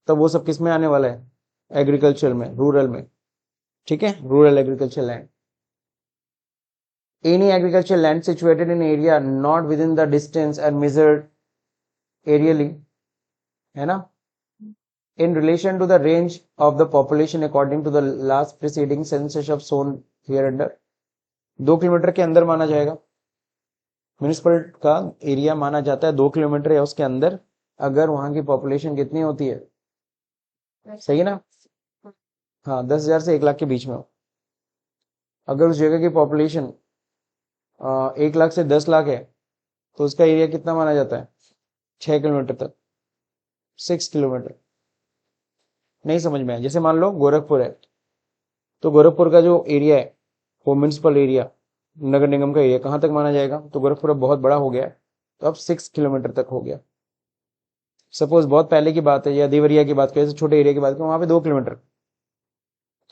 तब वो सब किस में आने वाला है? एग्रीकल्चर में, रूरल में। ठीक है, rural agriculture land. Any agriculture land situated in area not within the distance and measured aerially, है ना, in relation to the range of the population according to the last preceding census of zone hereunder. 2 kilometre के अंदर माना जाएगा, municipal का area माना जाता है 2 किलोमीटर या उसके अंदर, अगर वहां की पॉपुलेशन कितनी होती है? सही है ना? हाँ, 10,000 से 1 लाख के बीच में हो। अगर उस जगह की पॉपुलेशन 1 लाख से 10 लाख है तो उसका एरिया कितना माना जाता है? 6 किलोमीटर तक, 6 किलोमीटर। नहीं समझ में आया? जैसे मान लो गोरखपुर है, तो गोरखपुर का जो एरिया है वो म्यूनिसिपल एरिया, नगर निगम का एरिया कहाँ तक माना जाएगा? तो गोरखपुर अब बहुत बड़ा हो गया है, तो अब 6 किलोमीटर तक हो गया। सपोज बहुत पहले की बात है या देवरिया की बात करें, छोटे एरिया की बात करें, वहां पे 2 किलोमीटर,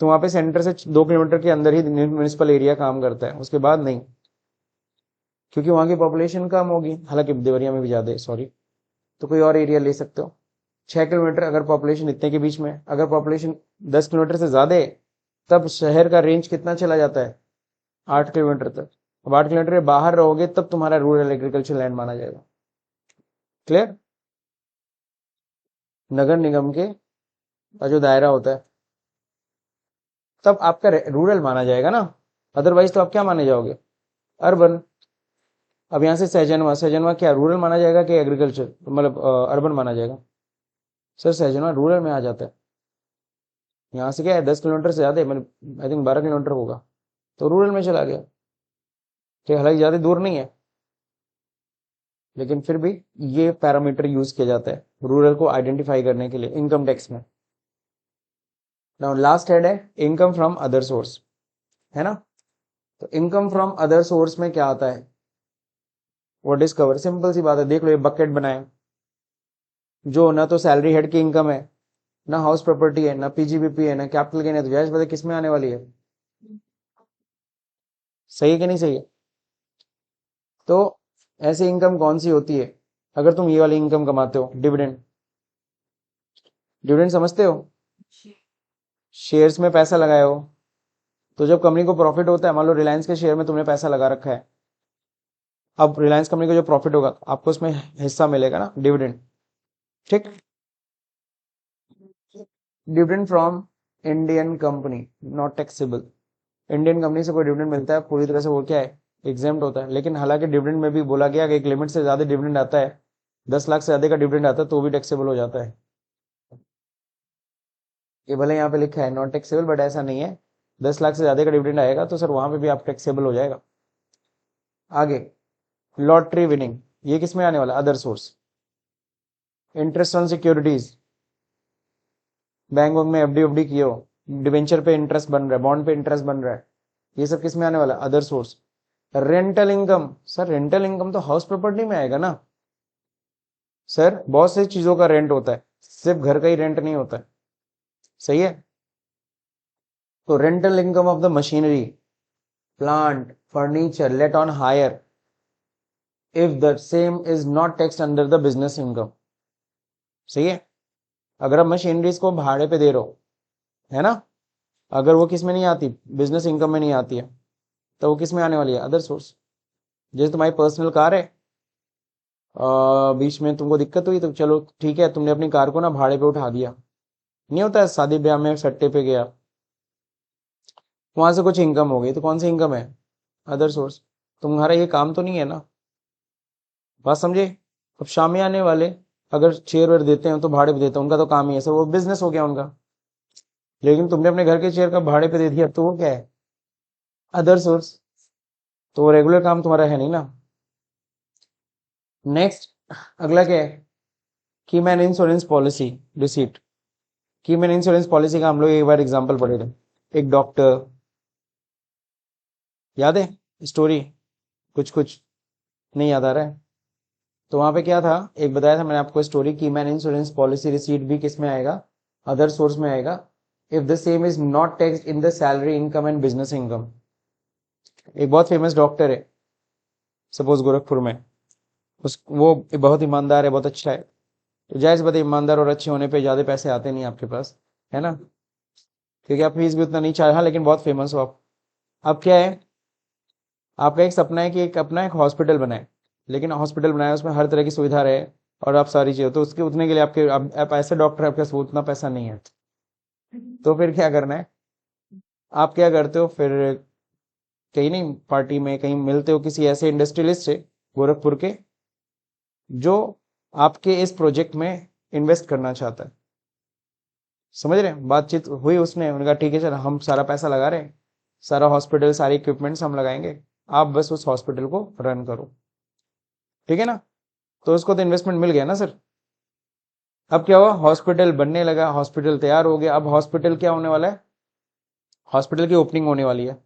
तो वहां पे सेंटर से 2 किलोमीटर के अंदर ही म्यूनिसिपल एरिया काम करता है, उसके बाद नहीं, क्योंकि वहां की पॉपुलेशन कम होगी, हालांकि देवरिया में भी ज्यादा है, सॉरी। तो कोई और एरिया ले सकते हो। 6 किलोमीटर अगर पॉपुलेशन इतने के बीच में, अगर पॉपुलेशन 10 किलोमीटर से ज्यादा है तब शहर का रेंज कितना चला जाता है? 8 किलोमीटर तक। अब 8 किलोमीटर के बाहर रहोगे तब तुम्हारा रूरल एग्रीकल्चर लैंड माना जाएगा। क्लियर? नगर निगम के का जो दायरा होता है तब आपका रूरल माना जाएगा ना, अदरवाइज तो आप क्या माने जाओगे? अर्बन। अब यहाँ से सहजनवा, सहजनवा क्या रूरल माना जाएगा कि एग्रीकल्चर मतलब अर्बन माना जाएगा? सर सहजनवा रूरल में आ जाता है। यहाँ से क्या है 10 किलोमीटर से ज्यादा है, मतलब आई थिंक 12 किलोमीटर होगा, तो रूरल में चला गया। ठीक, हालांकि ज्यादा दूर नहीं है, लेकिन फिर भी ये पैरामीटर यूज किया जाता है रूरल को आइडेंटिफाई करने के लिए इनकम टैक्स में। नाउ लास्ट हेड है इनकम फ्रॉम अदर सोर्स, है ना? तो इनकम फ्रॉम अदर सोर्स में क्या आता है? What is cover? सिंपल सी बात है, देख लो ये बकेट बनाए, जो ना तो सैलरी हेड की इनकम है, ना हाउस प्रॉपर्टी है, ना पीजीबीपी है, ना कैपिटल गेन है, तो जाहिर बात है किस में आने वाली है? सही है कि नहीं सही है? तो ऐसी इनकम कौन सी होती है? अगर तुम ये वाली इनकम कमाते हो, डिविडेंड, डिविडेंड समझते हो? शेयर्स में पैसा लगाए हो, तो जब कंपनी को प्रॉफिट होता है, मान लो रिलायंस के शेयर में तुमने पैसा लगा रखा है, अब रिलायंस कंपनी को जो प्रॉफिट होगा आपको उसमें हिस्सा मिलेगा ना, डिविडेंड। ठीक, dividend from Indian company not taxable. Indian company से कोई डिविडेंड मिलता है पूरी तरह से वो क्या है, एग्जेम्प्ट होता है। लेकिन हालांकि डिविडेंड में भी बोला गया कि एक लिमिट से ज्यादा डिविडेंड आता है, 10 लाख से ज्यादा का डिविडेंड आता है तो भी टैक्सेबल हो जाता है। ये भले यहाँ पे लिखा है नॉट टैक्सेबल, बट ऐसा नहीं है। 10 लाख से ज्यादा का डिविडेंड आएगा तो सर वहां पे भी आप टैक्सेबल हो जाएगा। आगे लॉटरी विनिंग, ये किसमें आने वाला? Other source. Interest on securities, bank में एफडी उफडी किए हो, डिवेंचर पे इंटरेस्ट बन रहा है, बॉन्ड पे इंटरेस्ट बन रहा है, ये सब किसमें आने वाला? Other source. Rental income, sir rental income तो हाउस प्रॉपर्टी में आएगा ना सर, बहुत सी चीजों का रेंट होता है, सिर्फ घर का ही रेंट नहीं होता है। सही है? तो rental income of the machinery, plant, furniture let on hire if the same is not taxed under the business income. सही है? अगर आप मशीनरीज को भाड़े पे दे रहे हो, है ना, अगर वो किस में नहीं आती, बिजनेस इनकम में नहीं आती है, तो वो किस में आने वाली है? Other source. जैसे तुम्हारी पर्सनल कार है, बीच में तुमको दिक्कत हुई तो चलो ठीक है, तुमने अपनी कार को ना भाड़े पे उठा दिया, नहीं होता है, शादी ब्याह में सट्टे पे गया, वहां से कुछ इनकम हो गई, तो कौन सी इनकम है? Other source. तुम्हारा ये काम तो नहीं है ना, बात समझे? अब शामी आने वाले अगर चेयर वेयर देते हैं तो भाड़े पे देते हैं, उनका तो काम ही है सर, वो बिजनेस हो गया उनका। लेकिन तुमने अपने घर के चेयर का भाड़े पे दे दिया तो वो क्या है? Other source. तो वो रेगुलर काम तुम्हारा है नहीं ना। नेक्स्ट अगला क्या है? की मैन इंश्योरेंस पॉलिसी रिसीट। की मैन इंश्योरेंस पॉलिसी का हम लोग एक बार एग्जांपल पढ़े थे। एक डॉक्टर, याद है स्टोरी? कुछ कुछ नहीं याद आ रहा है? तो वहां पे क्या था, एक बताया था मैंने आपको स्टोरी, की मैन इंश्योरेंस पॉलिसी रिसीट भी किस में आएगा? अदर सोर्स में आएगा, if the same is not taxed in the salary income and business income. एक बहुत फेमस डॉक्टर है सपोज गोरखपुर में, उस वो बहुत ईमानदार है, बहुत अच्छा है, तो जायज बात है ईमानदार और अच्छे होने पे ज्यादा पैसे आते नहीं आपके पास, है ना, क्योंकि आप फीस भी उतना नहीं चाहे, हाँ, लेकिन बहुत फेमस हो आप। अब क्या है, आपका एक सपना है कि एक अपना एक हॉस्पिटल बनाए, लेकिन हॉस्पिटल बनाए उसमें हर तरह की सुविधा रहे और आप सारी चीजें, तो उसके उतने के लिए आपके आप ऐसे डॉक्टर आपके पास उतना पैसा नहीं है, तो फिर क्या करना है? आप क्या करते हो फिर? कहीं नहीं, पार्टी में कहीं मिलते हो किसी ऐसे इंडस्ट्रियलिस्ट से गोरखपुर के, जो आपके इस प्रोजेक्ट में इन्वेस्ट करना चाहता है। समझ रहे हैं? बातचीत हुई, उसने उन्होंने कहा ठीक है चल हम सारा पैसा लगा रहे हैं, सारा हॉस्पिटल सारे इक्विपमेंट्स हम लगाएंगे, आप बस उस हॉस्पिटल को रन करो। ठीक है ना? तो उसको तो इन्वेस्टमेंट मिल गया ना सर। अब क्या हुआ, हॉस्पिटल बनने लगा, हॉस्पिटल तैयार हो गया, अब हॉस्पिटल क्या होने वाला है? हॉस्पिटल की ओपनिंग होने वाली है,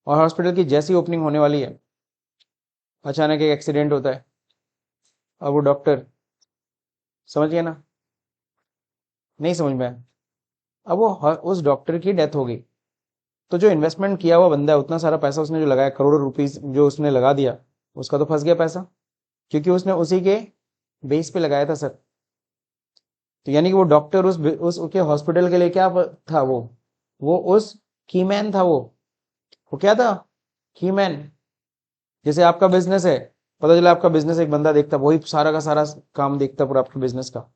और हॉस्पिटल की जैसी ओपनिंग होने वाली है, अचानक एक एक्सीडेंट होता है। अब वो डॉक्टर, समझ गया ना? नहीं समझ में आया? अब वो उस डॉक्टर की डेथ हो गई, तो जो इन्वेस्टमेंट किया हुआ बंदा है, उतना सारा पैसा उसने जो लगाया, करोड़ों रुपीस जो उसने लगा दिया, उसका तो फंस गया पैसा, क्योंकि उसने उसी के बेस पे लगाया था सर। तो यानी कि वो डॉक्टर उस उसके हॉस्पिटल के लिए क्या था? वो उस कीमैन था। वो क्या था? कीमैन। जैसे आपका बिजनेस है, पता चला आपका बिजनेस एक बंदा देखता, वही सारा का सारा काम देखता पूरा आपके बिजनेस का।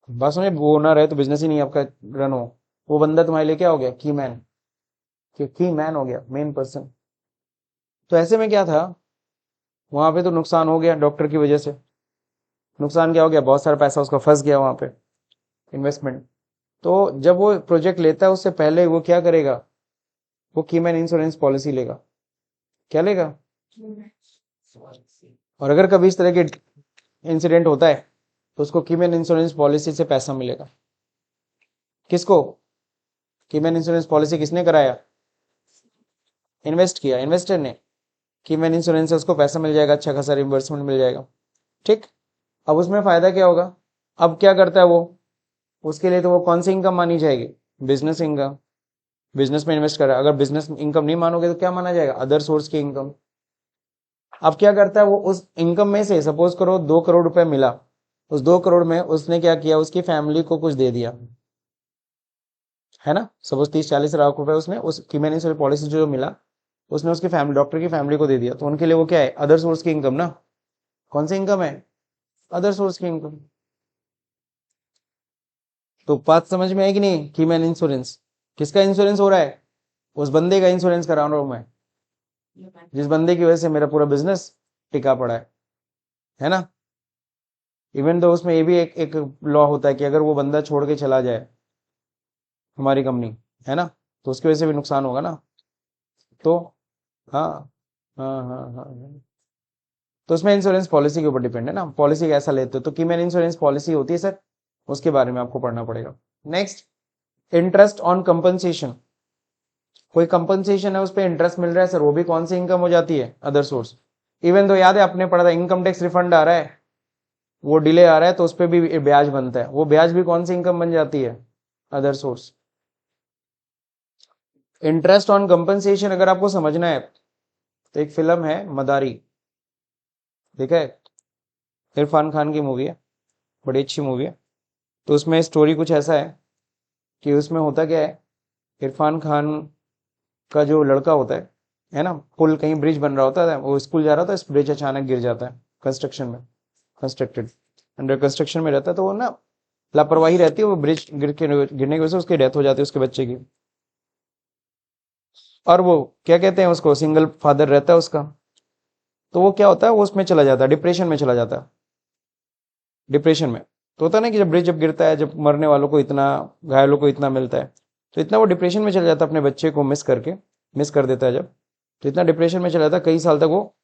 बस में वो ओनर है तो बिजनेस ही नहीं आपका रन हो। वो बंदा तुम्हारे लिए क्या हो गया? कीमैन। की मैन हो गया, मेन पर्सन। तो ऐसे में क्या था, वहां पे तो नुकसान हो गया डॉक्टर की वजह से। नुकसान क्या हो गया? बहुत सारा पैसा उसका फंस गया वहां पे, इन्वेस्टमेंट। तो जब वो प्रोजेक्ट लेता है उससे पहले वो क्या करेगा? वो कीमैन इंश्योरेंस पॉलिसी लेगा। क्या लेगा? और अगर कभी इस तरह के इंसिडेंट होता है तो उसको कीमैन इंश्योरेंस पॉलिसी से पैसा मिलेगा। किसको? कीमैन इंश्योरेंस पॉलिसी किसने कराया? इन्वेस्ट किया, इन्वेस्टर ने। कीमैन इंश्योरेंस से उसको पैसा मिल जाएगा, अच्छा खासा रिम्बर्समेंट मिल जाएगा। ठीक। अब उसमें फायदा क्या होगा? अब क्या करता है वो? उसके लिए तो वो कौन सी इनकम मानी जाएगी? Business income. बिजनेस में इन्वेस्ट कर रहा है, अगर बिजनेस इनकम नहीं मानोगे तो क्या माना जाएगा? अदर सोर्स की इनकम। अब क्या करता है वो? उस इनकम में से सपोज करो 2 करोड़ रुपए मिला, उस 2 करोड़ में उसने क्या किया? उसकी फैमिली को कुछ दे दिया, है ना। सपोज 30-40 लाख रुपए उसने उस कीमैन इंश्योरेंस पॉलिसी जो मिला, उसने उसकी फैमिली, डॉक्टर की फैमिली को दे दिया, तो उनके लिए वो क्या है? अदर सोर्स की इनकम ना। कौन सी इनकम है? अदर सोर्स की इनकम। तो बात समझ में है कि नहीं? कीमैन इंश्योरेंस किसका इंश्योरेंस हो रहा है? उस बंदे का इंश्योरेंस करा रहा हूं मैं, जिस बंदे की वजह से मेरा पूरा बिजनेस टिका पड़ा है ना। इवन तो उसमें ये भी एक लॉ होता है कि अगर वो बंदा छोड़ के चला जाए हमारी कंपनी, है ना, तो उसकी वजह से भी नुकसान होगा ना। तो हाँ, हाँ, हाँ, हाँ, हाँ। तो उसमें इंश्योरेंस पॉलिसी के ऊपर डिपेंड है ना, पॉलिसी कैसा लेते हो। तो कीमैन इंश्योरेंस पॉलिसी होती है सर, उसके बारे में आपको पढ़ना पड़ेगा। Next, interest on compensation. कोई कंपनसेशन है, उस पर इंटरेस्ट मिल रहा है सर, वो भी कौन सी इनकम हो जाती है? Other source. इवन तो याद है आपने पढ़ा था, इनकम टैक्स रिफंड आ रहा है, वो डिले आ रहा है तो उस पर भी ब्याज बनता है, वो ब्याज भी कौन सी इनकम बन जाती है? Other source. Interest on compensation अगर आपको समझना है तो एक फिल्म है मदारी, देखा है? इरफान खान की मूवी है, बड़ी अच्छी मूवी है। तो उसमें स्टोरी कुछ ऐसा है कि उसमें होता क्या है, इरफान खान का जो लड़का होता है ना, पुल कहीं ब्रिज बन रहा होता है, वो स्कूल जा रहा था, इस ब्रिज अचानक गिर जाता है कंस्ट्रक्शन में, कंस्ट्रक्टेड अंडर कंस्ट्रक्शन में रहता है, तो वो ना लापरवाही रहती है, वो ब्रिज गिरने की वजह से उसकी डेथ हो जाती है, उसके बच्चे की। और वो क्या कहते हैं उसको, सिंगल फादर रहता है उसका। तो वो क्या होता है, वो उसमें चला जाता है, डिप्रेशन में चला जाता है। डिप्रेशन में तो होता है ना कि जब ब्रिज जब गिरता है, जब मरने वालों को इतना, घायलों को इतना मिलता है, तो इतना वो डिप्रेशन में चला जाता है, अपने बच्चे को मिस कर देता है जब, तो इतना डिप्रेशन में चला जाता है, कई साल तक वो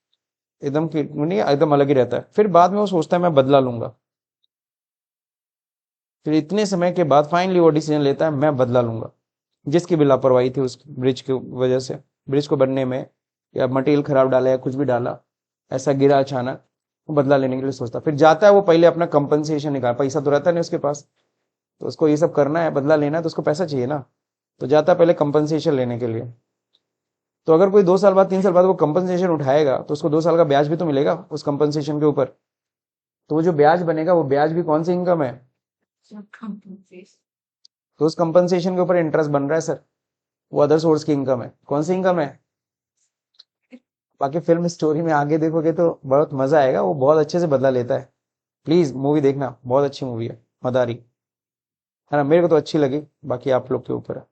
एकदम नहीं, एकदम अलग ही रहता है। फिर बाद में वो सोचता है मैं बदला लूंगा। फिर इतने समय के बाद फाइनली वो डिसीजन लेता है मैं बदला लूंगा, जिसकी भी लापरवाही थी उस ब्रिज की वजह से, ब्रिज को बनने में, या मटेरियल खराब डाला या कुछ भी डाला, ऐसा गिरा अचानक, वो बदला लेने के लिए सोचता। फिर जाता है वो पहले अपना कंपनसेशन निकाल, पैसा तो रहता नहीं उसके पास, तो उसको ये सब करना है, बदला लेना है, तो उसको पैसा चाहिए ना। तो जाता है पहले कंपनसेशन लेने के लिए। तो अगर कोई 2 साल बाद 3 साल बाद वो कंपनसेशन उठाएगा तो उसको 2 साल का ब्याज भी तो मिलेगा उस कंपनसेशन के ऊपर। तो वो जो ब्याज बनेगा वो ब्याज भी कौन सी इनकम है? तो उस कंपनसेशन के ऊपर इंटरेस्ट बन रहा है सर, वो अदर सोर्स की इनकम है। कौन सी इनकम है? बाकी फिल्म स्टोरी में आगे देखोगे तो बहुत मजा आएगा, वो बहुत अच्छे से बदला लेता है। प्लीज मूवी देखना, बहुत अच्छी मूवी है मदारी, है ना। मेरे को तो अच्छी लगी, बाकी आप लोग के ऊपर है।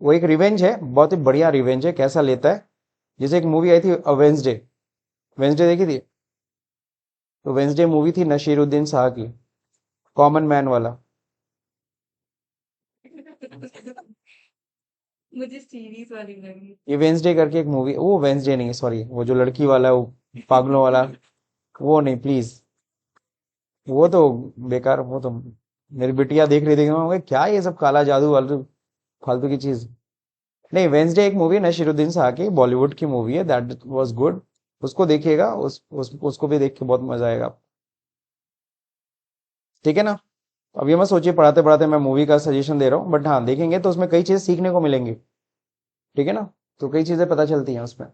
वो एक रिवेंज है, बहुत ही बढ़िया रिवेंज है, कैसा लेता है। जैसे एक मूवी आई थी वेंसडे, वेंसडे देखी थी? तो वेंसडे मूवी थी नशीरुद्दीन शाह की, कॉमन मैन वाला। मुझे सीरीज वाली लगी। ये वेंसडे करके एक मूवी, वो वेंसडे नहीं, सॉरी, वो जो लड़की वाला है, वो पागलों वाला, वो नहीं प्लीज, वो तो बेकार, वो तो मेरी बिटिया देख रही थी, मैं बोला, क्या ये सब काला जादू वालू फालतू की चीज। नहीं, वेंसडे एक मूवी नशीरुद्दीन शाह की, बॉलीवुड की मूवी है, दैट वाज गुड। उसको देखिएगा, उसको भी देख के बहुत मजा आएगा। ठीक है ना। अब ये मत सोचिए पढ़ाते पढ़ाते मैं मूवी का सजेशन दे रहा हूँ, बट हाँ देखेंगे तो उसमें कई चीजें सीखने को मिलेंगी। ठीक है ना। तो कई चीजें पता चलती हैं उसमें।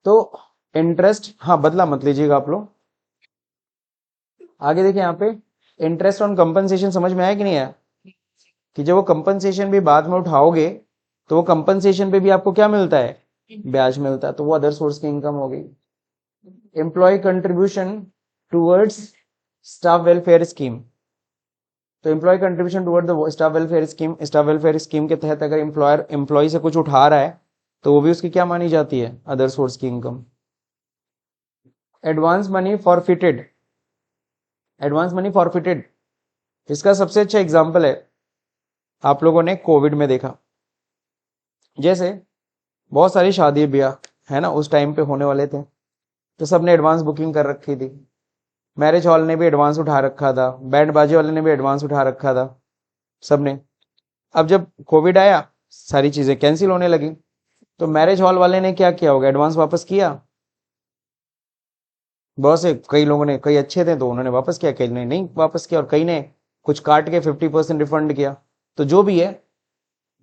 तो इंटरेस्ट, हाँ बदला मत लीजिएगा आप लोग। आगे देखिए यहाँ पे, इंटरेस्ट ऑन कंपनसेशन समझ में आया कि नहीं आया? कि जब वो कंपनसेशन भी बाद में उठाओगे तो वो कंपनसेशन पे भी आपको क्या मिलता है, ब्याज मिलता है, तो वो अदर सोर्स की इनकम हो गई। Employ contribution towards staff welfare scheme, तो employ contribution toward the staff welfare scheme के तहत अगर एम्प्लॉयर एम्प्लॉय से कुछ उठा रहा है तो वो भी उसकी क्या मानी जाती है, अदर सोर्स की income. Advance money forfeited, advance money forfeited, इसका सबसे अच्छा एग्जांपल है आप लोगों ने कोविड में देखा, जैसे बहुत सारी शादी ब्याह है ना उस टाइम पे होने वाले थे, तो सबने एडवांस बुकिंग कर रखी थी, मैरिज हॉल ने भी एडवांस उठा रखा था, बैंड बाजे वाले ने भी एडवांस उठा रखा था, सबने। अब जब कोविड आया सारी चीजें कैंसिल होने लगी, तो मैरिज हॉल वाले ने क्या किया होगा, एडवांस वापस किया, बहुत से कई लोगों ने, कई अच्छे थे तो उन्होंने वापस किया, कई ने नहीं वापस किया, और कई ने कुछ काट के 50% रिफंड किया। तो जो भी है,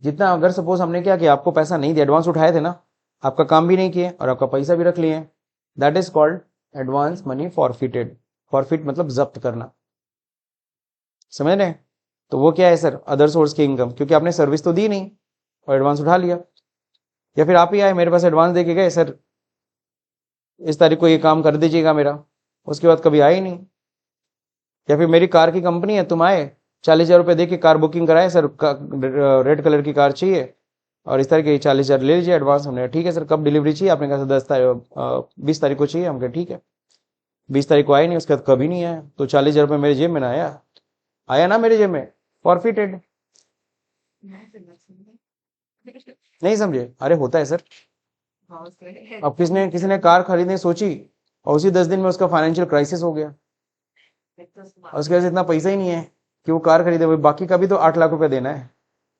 जितना अगर सपोज हमने क्या किया, आपको पैसा नहीं दिया, एडवांस उठाए थे ना, आपका काम भी नहीं किए और आपका पैसा भी रख लिए, that is called advance money forfeited. Forfeit मतलब जब्त करना, समझ रहे हैं? तो वो क्या है सर, अदर सोर्स की इनकम, क्योंकि आपने सर्विस तो दी नहीं और एडवांस उठा लिया। या फिर आप ही आए मेरे पास एडवांस दे के गए, सर इस तारीख को ये काम कर दीजिएगा मेरा, उसके बाद कभी आए ही नहीं। या फिर मेरी कार की कंपनी है, तुम आए 40,000 रुपये दे के कार बुकिंग कराए, सर रेड कलर की कार चाहिए और इस तरह के 40,000 ले लीजिए एडवांस। हमने ठीक है सर, कब डिलीवरी चाहिए, आपने कहा 20 तारीख को चाहिए, हम कहा ठीक है। 20 तारीख को आए नहीं, उसके बाद कभी नहीं आया, तो 40,000 रुपये मेरे जेब में ना आया, आया ना मेरे जेब में, फॉरफिटेड। नहीं समझे? अरे होता है सर। अब किसी ने कार खरीदने सोची और उसी 10 दिन में उसका फाइनेंशियल क्राइसिस हो गया, और उसके पास इतना पैसा ही नहीं है कि वो कार खरीदे, बाकी का भी तो 8 लाख रुपए देना है,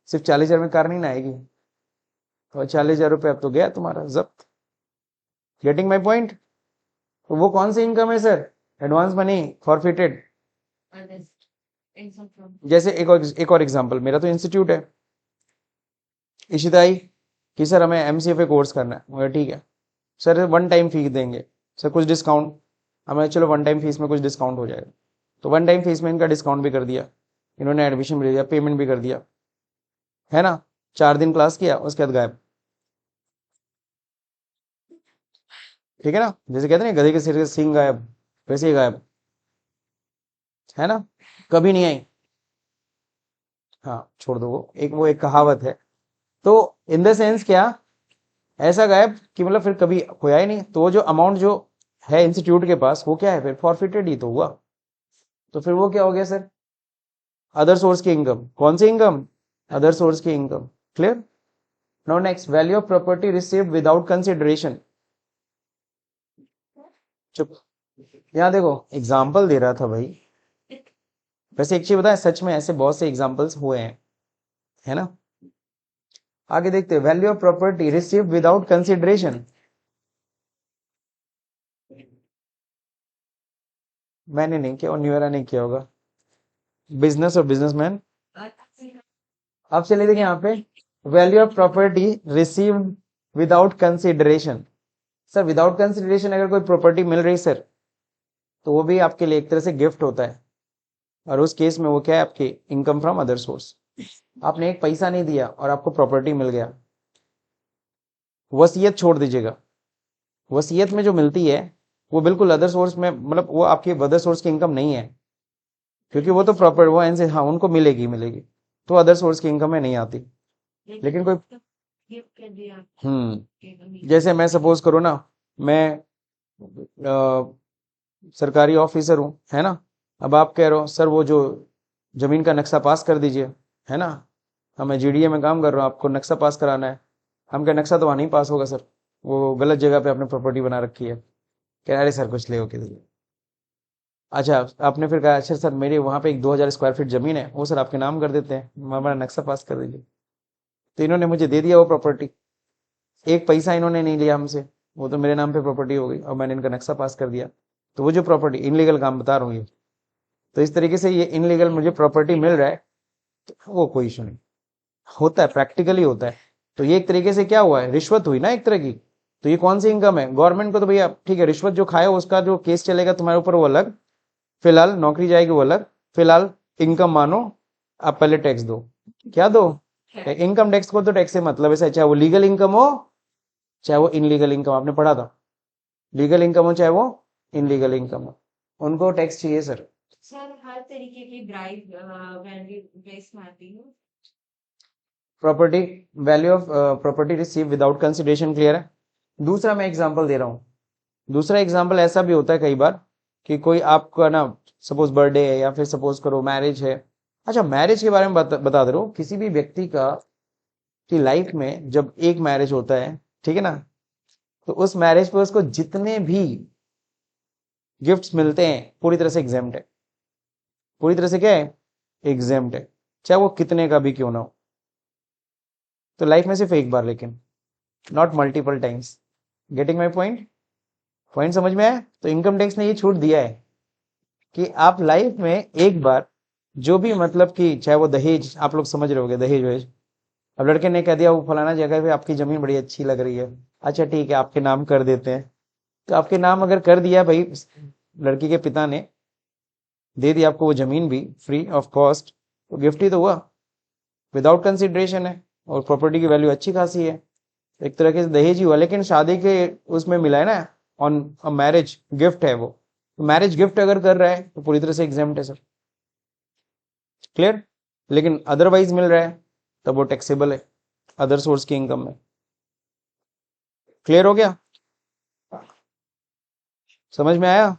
सिर्फ 40,000 में कार नहीं ना आएगी, तो 40,000 रुपये अब तो गया तुम्हारा जब्त। Getting my point? तो वो कौन सी इनकम है सर, एडवांस मनी फॉरफिटेड। जैसे एक और एग्जांपल, मेरा तो इंस्टीट्यूट है, इशिताई कि सर हमें एमसीएफए कोर्स करना है, मगर ठीक है सर, वन टाइम फीस देंगे सर, कुछ डिस्काउंट, हमें चलो वन टाइम फीस में कुछ डिस्काउंट हो जाएगा, तो वन टाइम फीस में इनका डिस्काउंट भी कर दिया, इन्होंने एडमिशन भी ले दिया, पेमेंट भी कर दिया, है ना, 4 दिन क्लास किया, उसके बाद गायब। ठीक है ना, जैसे कहते हैं गधे के सिर से सींग गायब, वैसे ही गायब, है ना, कभी नहीं आई। हाँ छोड़ दो, वो एक कहावत है। तो इन द सेंस क्या, ऐसा गायब कि मतलब फिर कभी खोया ही नहीं, तो वो जो अमाउंट जो है इंस्टीट्यूट के पास, वो क्या है फिर, फॉरफिटेड ही तो हुआ। तो फिर वो क्या हो गया सर, अदर सोर्स की इनकम। कौन सी इनकम, अदर सोर्स की income. Clear? Now next, value of property received without consideration. चुप, यहाँ देखो एग्जाम्पल दे रहा था भाई, वैसे एक चीज बताए, सच में ऐसे बहुत से एग्जाम्पल्स हुए हैं, है ना। आगे देखते हैं, value of property received without consideration. मैंने नहीं किया और न्यूरा नहीं किया होगा, बिजनेस और बिजनेसमैन। अब चलिए देखिए यहाँ पे, value of property received without consideration. Sir without consideration अगर कोई प्रॉपर्टी मिल रही सर, तो वो भी आपके लिए एक तरह से गिफ्ट होता है, और उस केस में वो क्या है, आपकी इनकम फ्रॉम अदर सोर्स। आपने एक पैसा नहीं दिया और आपको प्रॉपर्टी मिल गया, वसीयत छोड़ दीजिएगा, वसीयत में जो मिलती है वो बिल्कुल अदर सोर्स में, मतलब वो आपकी अदर सोर्स की इनकम नहीं है, क्योंकि वो तो प्रॉपर वो ऐसे, हाँ उनको मिलेगी मिलेगी, तो अदर सोर्स की इनकम में नहीं आती। लेकिन कोई जैसे मैं सपोज करो ना, मैं सरकारी ऑफिसर हूँ, है ना, अब आप कह रहे हो सर वो जो जमीन का नक्शा पास कर दीजिए, है ना, हमें जीडीए में काम कर रहा हूँ, आपको नक्शा पास कराना है। हम क्या, नक्शा तो वहाँ नहीं पास होगा सर, वो गलत जगह पे आपने प्रॉपर्टी बना रखी है। कह रहे अरे सर कुछ ले हो के दीजिए। अच्छा आपने फिर कहा अच्छा सर मेरे वहाँ पे एक 2,000 स्क्वायर फीट जमीन है, वो सर आपके नाम कर देते हैं, हमारा नक्शा पास कर दीजिए। तो इन्होंने मुझे दे दिया वो प्रॉपर्टी, एक पैसा इन्होंने नहीं लिया हमसे, वो तो मेरे नाम पे प्रॉपर्टी हो गई और मैंने इनका नक्शा पास कर दिया। तो वो जो प्रॉपर्टी, इनलीगल काम बता रहा हूँ ये, तो इस तरीके से ये इनलीगल मुझे प्रॉपर्टी मिल रहा है, तो वो कोई इशू नहीं होता है, प्रैक्टिकली होता है। तो ये एक तरीके से क्या हुआ है, रिश्वत हुई ना एक तरह की। तो ये कौन सी इनकम है, गवर्नमेंट को तो भैया ठीक है, रिश्वत जो खाए उसका जो केस चलेगा तुम्हारे ऊपर वो अलग, फिलहाल नौकरी जाएगी वो अलग, फिलहाल इनकम मानो, आप पहले टैक्स दो, क्या दो, है। इनकम टैक्स को तो टैक्स से मतलब है, चाहे वो लीगल इनकम हो चाहे वो इनलीगल इनकम, आपने पढ़ा था, लीगल इनकम हो चाहे वो इनलीगल इनकम हो, उनको टैक्स चाहिए सर। सर हर तरीके की ब्राइब वैल्यू बेस्ड आती है। Property, value of property receive without consideration, clear है। दूसरा मैं एग्जांपल दे रहा हूँ, दूसरा एग्जांपल ऐसा भी होता है कई बार कि कोई आपका ना सपोज बर्थडे है या फिर सपोज करो मैरिज है। अच्छा, मैरिज के बारे में बता दे रहा हूँ, किसी भी व्यक्ति का की लाइफ में जब एक मैरिज होता है, ठीक है ना, तो उस मैरिज पे उसको जितने भी गिफ्ट्स मिलते हैं पूरी तरह से एग्जेम्प्ट है, पूरी तरह से क्या है, एग्जेम्प्ट है, चाहे वो कितने का भी क्यों ना हो। तो लाइफ में सिर्फ एक बार, लेकिन not multiple times. Getting my point, point समझ में आया। तो इनकम टैक्स ने ये छूट दिया है कि आप लाइफ में एक बार जो भी मतलब कि चाहे वो दहेज, आप लोग समझ रहे होगे दहेज वहेज, अब लड़के ने कह दिया वो फलाना जगह पे आपकी जमीन बड़ी अच्छी लग रही है, अच्छा ठीक है आपके नाम कर देते हैं, तो आपके नाम अगर कर दिया भाई, लड़की के पिता ने दे दिया आपको वो जमीन भी फ्री ऑफ कॉस्ट, तो गिफ्ट ही तो हुआ, विदाउट कंसिडरेशन है, और प्रॉपर्टी की वैल्यू अच्छी खासी है, एक तरह के दहेज ही हुआ, लेकिन शादी के उसमें मिला है ना, ऑन अ मैरिज गिफ्ट है वो, तो मैरिज गिफ्ट अगर कर रहा है तो पूरी तरह से एग्जाम्प्ट है सर, क्लियर। लेकिन अदरवाइज मिल रहा है तब वो टैक्सेबल है अदर सोर्स की इनकम में, क्लियर हो गया, समझ में आया।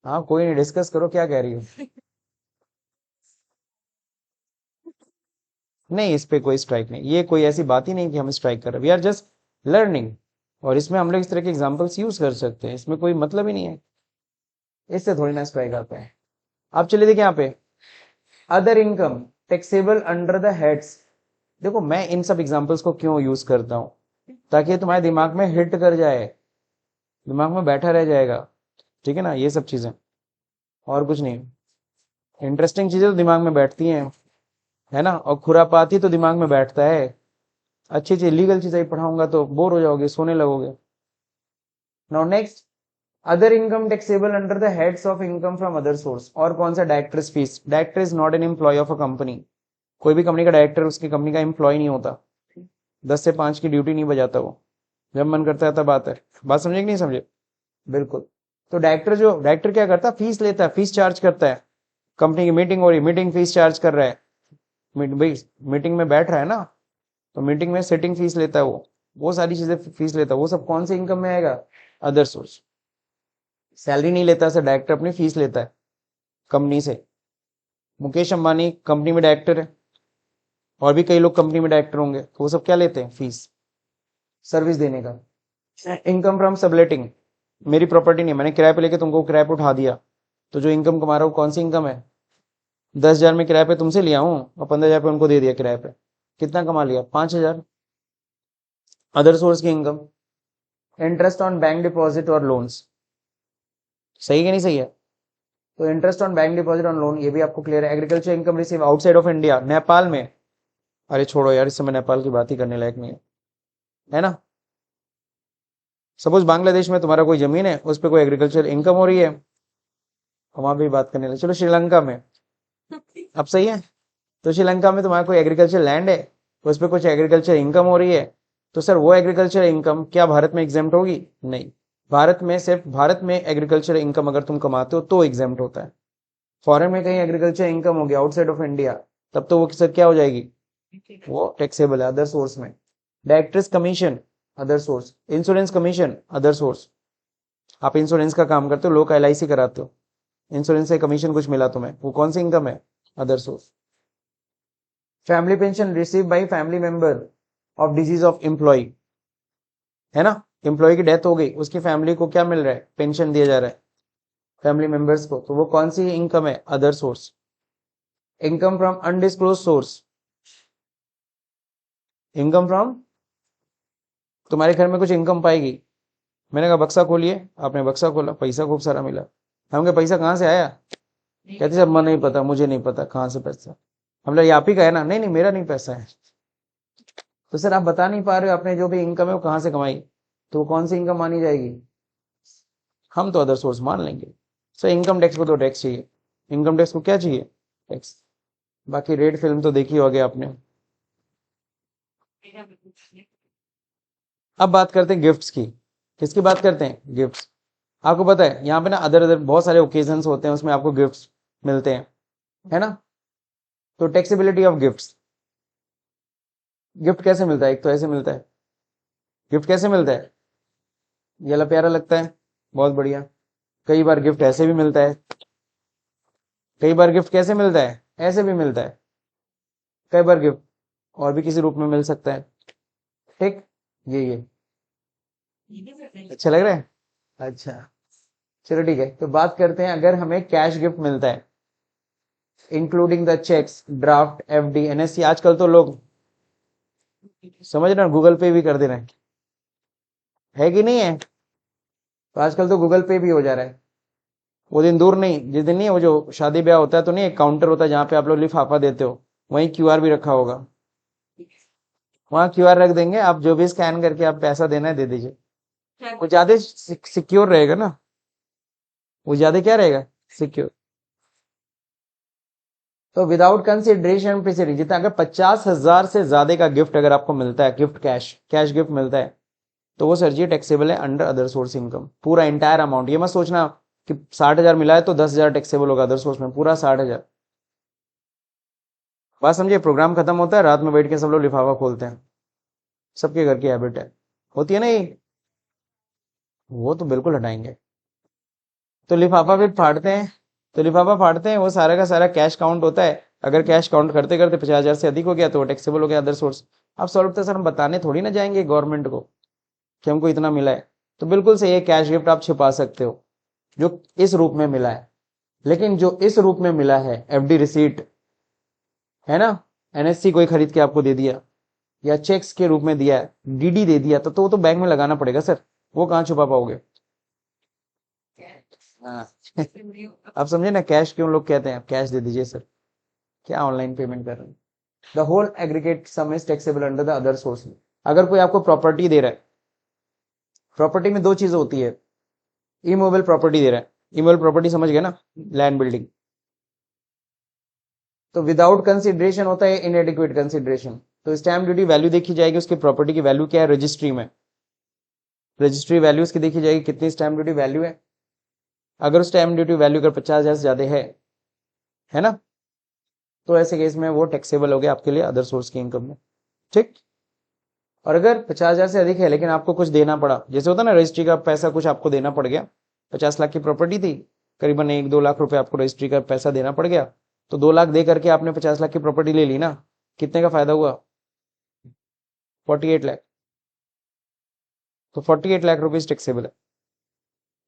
हाँ कोई नहीं, डिस्कस करो क्या कह रही हो। नहीं, इस पे कोई स्ट्राइक नहीं, ये कोई ऐसी बात ही नहीं कि हम स्ट्राइक कर रहे, वी आर जस्ट लर्निंग, और इसमें हम लोग इस तरह के एग्जांपल्स यूज कर सकते हैं, इसमें कोई मतलब ही नहीं है, इससे थोड़ी ना स्ट्राइक आता है। आप चलिए देखिए यहाँ पे, other income taxable under the heads. देखो मैं इन सब एग्जांपल्स को क्यों यूज करता हूँ, ताकि ये तुम्हारे दिमाग में हिट कर जाए, दिमाग में बैठा रह जाएगा, ठीक है ना, ये सब चीजें, और कुछ नहीं। इंटरेस्टिंग चीजें तो दिमाग में बैठती हैं, है ना, और खुरापाती तो दिमाग में बैठता है, अच्छी चीज लीगल चीजें पढ़ाऊंगा तो बोर हो जाओगे, सोने लगोगे। Now next, other income taxable under the heads of income from other source. और कौन सा, directors fees. Director is not an employ of a company, कोई भी कंपनी का डायरेक्टर उसकी कंपनी का एम्प्लॉय नहीं होता, 10 से 5 की ड्यूटी नहीं बजाता वो, जब मन करता है तब आता है। बात समझे कि नहीं समझे, बिल्कुल। तो डायरेक्टर क्या करता है, फीस लेता है, फीस चार्ज करता है, कंपनी की मीटिंग हो रही, मीटिंग फीस चार्ज कर रहा है, भाई मीटिंग में बैठ रहा है ना, तो मीटिंग में सिटिंग फीस लेता है वो सारी चीजें फीस लेता है, वो सब कौन से इनकम में आएगा, अदर सोर्स। सैलरी नहीं लेता सर, डायरेक्टर अपनी फीस लेता है कंपनी से। मुकेश अंबानी कंपनी में डायरेक्टर है, और भी कई लोग कंपनी में डायरेक्टर होंगे, तो वो सब क्या लेते हैं, फीस, सर्विस देने का। इनकम फ्रॉम सबलेटिंग, मेरी प्रॉपर्टी नहीं, मैंने किराए पे लेके तुमको किराए पे उठा दिया, तो जो इनकम कमा रहा हूँ कौन सी इनकम है, 10,000 में किराए पे तुमसे लिया हूँ और 15,000 पे उनको दे दिया किराए पे, कितना कमा लिया, 5,000, अदर सोर्स की income. Interest on bank deposit और लोन्स, सही है नहीं सही है। तो interest on bank deposit on loan, ये भी आपको क्लियर है। Agriculture income receive outside of India, Nepal में, अरे छोड़ो यार, इस समय नेपाल की बात ही करने लायक नहीं है ना। सपोज बांग्लादेश में तुम्हारा कोई जमीन है, उस पर कोई एग्रीकल्चर इनकम हो रही है, वहां भी बात करने लगे। चलो श्रीलंका में, अब सही है, तो श्रीलंका में तुम्हारा कोई एग्रीकल्चर लैंड है, उस पर कुछ एग्रीकल्चर इनकम हो रही है, तो सर वो एग्रीकल्चर इनकम क्या भारत में एग्जेम्प्ट होगी, नहीं। भारत में सिर्फ भारत में एग्रीकल्चर इनकम अगर तुम कमाते हो तो एग्जेम्प्ट होता है। फॉरेन में कहीं एग्रीकल्चर इनकम होगी आउटसाइड ऑफ इंडिया, तब तो वो सर क्या हो जाएगी, वो टैक्सेबल है अदर सोर्स में। Directors commission other source, insurance commission other source, आप इंश्योरेंस का काम करते हो, लोग LIC कराते हो, इंश्योरेंस से कमीशन कुछ मिला तुम्हें, वो कौन सी इनकम है, other source. Family pension receive by family member of deceased of employ, है ना, एम्प्लॉय की डेथ हो गई, उसकी फैमिली को क्या मिल रहा है, पेंशन दिया जा रहा है फैमिली मेंबर्स को, तो वो कौन सी इनकम है, other source. Income from undisclosed source, income from, तुम्हारे घर में कुछ इनकम पाएगी, मैंने कहा बक्सा खोलिए, आपने बक्सा खोला, पैसा खूब सारा मिला, हम कहा पैसा कहाँ से आया, कहते सब मन नहीं पता, मुझे नहीं पता कहाँ से पैसा, हम लोग आप ही का है ना, नहीं नहीं मेरा नहीं पैसा है, तो सर आप बता नहीं पा रहे हो आपने जो भी इनकम है वो कहाँ से कमाई, तो वो कौन सी इनकम मानी जाएगी, हम तो अदर सोर्स मान लेंगे। सर इनकम टैक्स को तो टैक्स चाहिए, इनकम टैक्स को क्या चाहिए, टैक्स। बाकी रेड फिल्म तो देखी होगी आपने। मेरा भी कुछ नहीं। अब बात करते हैं गिफ्ट्स की। किसकी बात करते हैं? गिफ्ट्स। आपको पता है यहाँ पे ना अदर अदर बहुत सारे ओकेजन्स होते हैं, उसमें आपको गिफ्ट्स मिलते हैं, है ना? तो टैक्सेबिलिटी ऑफ गिफ्ट्स। गिफ्ट कैसे मिलता है? एक तो ऐसे मिलता है। गिफ्ट कैसे मिलता है? ये वाला प्यारा लगता है, बहुत बढ़िया। कई बार गिफ्ट ऐसे भी मिलता है। कई बार गिफ्ट कैसे मिलता है? ऐसे भी मिलता है। कई बार गिफ्ट और भी किसी रूप में मिल सकता है। ठीक। ये ये भी करते हैं। अच्छा लग रहा है। अच्छा, चलो ठीक है, तो बात करते हैं अगर हमें कैश गिफ्ट मिलता है, including the cheques, draft, FD, NSC. आजकल तो लोग समझ रहे हैं, गूगल पे भी कर दे रहे हैं, है कि नहीं है? तो आजकल तो गूगल पे भी हो जा रहा है। वो दिन दूर नहीं, जिस दिन नहीं है वो जो शादी ब्याह होता है तो नहीं, एक काउंटर होता है जहाँ पे आप लोग लिफाफा देते हो, वहीं क्यूआर भी रखा होगा। वहाँ क्यूआर रख देंगे, आप जो भी स्कैन करके आप पैसा देना है दे दीजिए। क्या वो ज्यादा सिक्योर रहेगा ना, वो ज्यादा क्या रहेगा? सिक्योर। तो विदाउट कंसिडरेशन प्रीसीडिंग, जितना अगर 50,000 से ज्यादा का गिफ्ट अगर आपको मिलता है, गिफ्ट कैश कैश गिफ्ट मिलता है, तो वो सर जी टैक्सेबल है अंडर अदर सोर्स इनकम। पूरा इंटायर अमाउंट, ये मत सोचना कि 60,000 मिला है तो 10,000 टैक्सेबल होगा अदर सोर्स में, पूरा 60,000। बात समझिए, प्रोग्राम खत्म होता है, रात में बैठ के सब लोग लिफाफा खोलते हैं। सबके घर की हैबिट है, होती है ना ये। वो तो बिल्कुल हटाएंगे। तो लिफाफा फिर फाड़ते हैं। तो लिफाफा फाड़ते हैं, वो सारा का सारा कैश काउंट होता है। अगर कैश काउंट करते करते 50,000 से अधिक हो गया तो वो टैक्सेबल हो गया अदर सोर्स। अब सर्वप्रथम सर हम बताने थोड़ी ना जाएंगे गवर्नमेंट को कि हमको इतना मिला है। तो बिल्कुल सही है, कैश गिफ्ट आप छिपा सकते हो जो इस रूप में मिला है। लेकिन जो इस रूप में मिला है, एफडी रिसीट, है ना, एनएससी कोई खरीद के आपको दे दिया, या चेक्स के रूप में दिया है, डीडी दे दिया, तो वो तो बैंक में लगाना पड़ेगा सर। वो कहाँ छुपा पाओगे? हाँ। आप समझे ना, कैश क्यों लोग कहते हैं कैश दे दीजिए सर, क्या ऑनलाइन पेमेंट कर रहे हैं। The whole aggregate sum is taxable under the other source. अगर कोई आपको प्रॉपर्टी दे रहा है, प्रॉपर्टी में दो चीजें होती है। इमूवेबल प्रॉपर्टी दे रहा है, इमूवेबल प्रॉपर्टी समझ गए ना, लैंड बिल्डिंग। तो विदाउट कंसिडरेशन होता है इनएडिक्वेट कंसिडरेशन। तो स्टैम्प ड्यूटी वैल्यू देखी जाएगी, उसकी प्रॉपर्टी की वैल्यू क्या है रजिस्ट्री में, रजिस्ट्री वैल्यू उसकी देखी जाएगी कितनी स्टैम्प ड्यूटी वैल्यू है। अगर उस स्टैम्प ड्यूटी वैल्यू अगर 50,000 से ज्यादा है ना, तो ऐसे केस में वो टैक्सेबल हो गया आपके लिए अदर सोर्स की इनकम में। ठीक। और अगर 50,000 से अधिक है लेकिन आपको कुछ देना पड़ा, जैसे होता है ना रजिस्ट्री का पैसा कुछ आपको देना पड़ गया, 50 लाख की प्रॉपर्टी थी, करीबन 1-2 लाख रुपए आपको रजिस्ट्री का पैसा देना पड़ गया, तो 2 लाख दे करके आपने 50 लाख की प्रॉपर्टी ले ली ना, कितने का फायदा हुआ? 48 लाख। तो 48 लाख रुपीज टैक्सेबल है।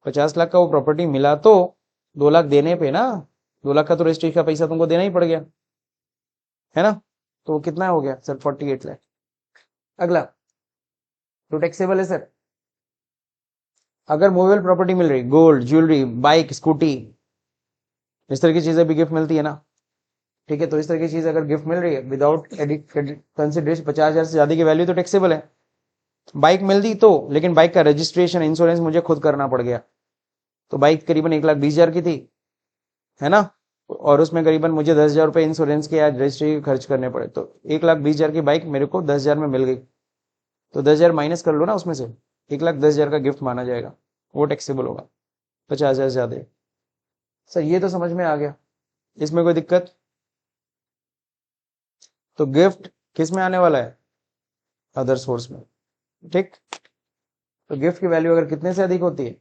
50 लाख का वो प्रॉपर्टी मिला तो 2 लाख देने पे ना, 2 लाख का तो रजिस्ट्री का पैसा तुमको देना ही पड़ गया, है ना? तो वो कितना हो गया सर? 48 लाख। अगला तो टैक्सेबल है सर। अगर मूवेबल प्रॉपर्टी मिल रही, गोल्ड, ज्वेलरी, बाइक, स्कूटी, इस तरह की चीजें भी गिफ्ट मिलती है ना, ठीक है, तो इस तरह की चीज अगर गिफ्ट मिल रही है विदाउट कंसिडरेशन 50,000 से ज्यादा की वैल्यू, तो टैक्सेबल है। बाइक मिल दी तो, लेकिन बाइक का रजिस्ट्रेशन इंश्योरेंस मुझे खुद करना पड़ गया, तो बाइक करीबन 1,20,000 की थी, है ना, और उसमें करीबन मुझे 10,000 रुपए इंश्योरेंस के या रजिस्ट्री के खर्च करने पड़े, तो 1,20,000 की बाइक मेरे को 10,000 में मिल गई। तो 10,000 माइनस कर लो ना उसमें से, 1,10,000 का गिफ्ट माना जाएगा, वो टैक्सेबल होगा 50,000 से ज्यादा। सर ये तो समझ में आ गया, इसमें कोई दिक्कत? तो गिफ्ट किस में आने वाला है? अदर सोर्स में। ठीक। तो गिफ्ट की वैल्यू अगर कितने से अधिक होती है?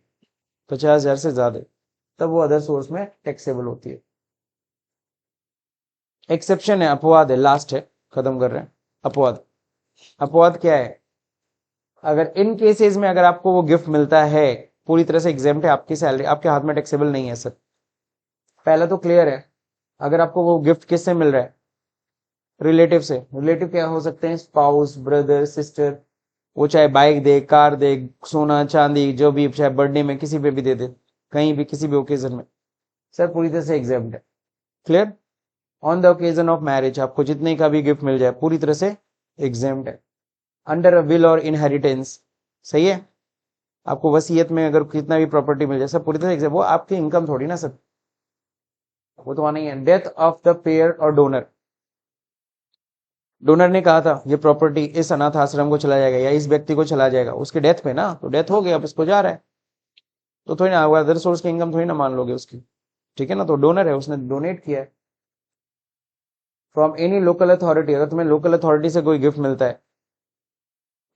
50,000 से ज्यादा, तब वो अदर सोर्स में टैक्सेबल होती है। एक्सेप्शन है, अपवाद है, लास्ट है, खत्म कर रहे हैं। अपवाद। अपवाद क्या है? अगर इन केसेस में अगर आपको वो गिफ्ट मिलता है पूरी तरह से एग्जेम्प्ट है, आपकी सैलरी आपके हाथ में टैक्सेबल नहीं है सर। पहला तो क्लियर है, अगर आपको वो गिफ्ट किससे मिल रहा है? रिलेटिव से। रिलेटिव क्या हो सकते हैं? Spouse, brother, sister. वो चाहे बाइक दे, कार दे, सोना चांदी जो भी, चाहे बर्थडे में किसी पे भी दे दे, कहीं भी किसी भी ओकेजन में, सर पूरी तरह से एग्जेम्प्ट है। Clear? On the occasion of marriage आपको जितने का भी गिफ्ट मिल जाए पूरी तरह से एग्जेम्प्ट है। अंडर अ विल और इनहेरिटेंस, सही है, आपको वसीयत में अगर कितना भी प्रॉपर्टी मिल जाए सब पूरी तरह एग्जेम्प्ट, वो आपकी इनकम थोड़ी ना सर, वो तो आना ही है। डेथ ऑफ द पेयर और डोनर, डोनर ने कहा था ये प्रॉपर्टी इस अनाथ आश्रम को चला जाएगा या इस व्यक्ति को चला जाएगा, उसके डेथ पे ना, तो डेथ हो गया, अब इसको जा रहा है, तो थोड़ी ना अदर सोर्स की इनकम थोड़ी ना मान लोगे उसकी, ठीक है ना, तो डोनर है, उसने डोनेट किया है। फ्रॉम एनी लोकल अथॉरिटी, अगर तुम्हें लोकल अथॉरिटी से कोई गिफ्ट मिलता है,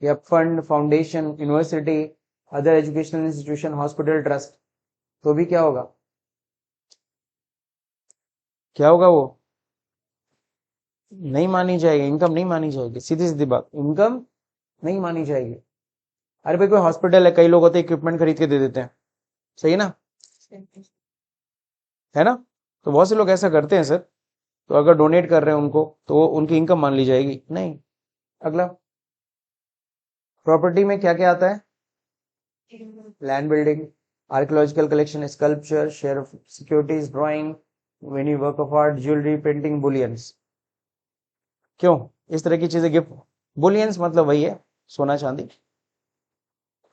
या fund, foundation, university, other educational institution, hospital, trust, तो भी क्या होगा, क्या होगा, वो नहीं मानी जाएगी, इनकम नहीं मानी जाएगी, सीधी सीधी बात, इनकम नहीं मानी जाएगी। अरे भाई कोई हॉस्पिटल है, कई लोग होते हैं इक्विपमेंट खरीद के दे देते हैं, सही है ना, है ना, तो बहुत से लोग ऐसा करते हैं सर, तो अगर डोनेट कर रहे हैं उनको तो वो उनकी इनकम मान ली जाएगी, नहीं। अगला, प्रॉपर्टी में क्या क्या आता है, land, building, archaeological collection, sculpture, share of securities, drawing, venue, work of art, jewellery, painting, bullions. क्यों इस तरह की चीजें गिफ्ट, बुलियंस मतलब वही है सोना चांदी,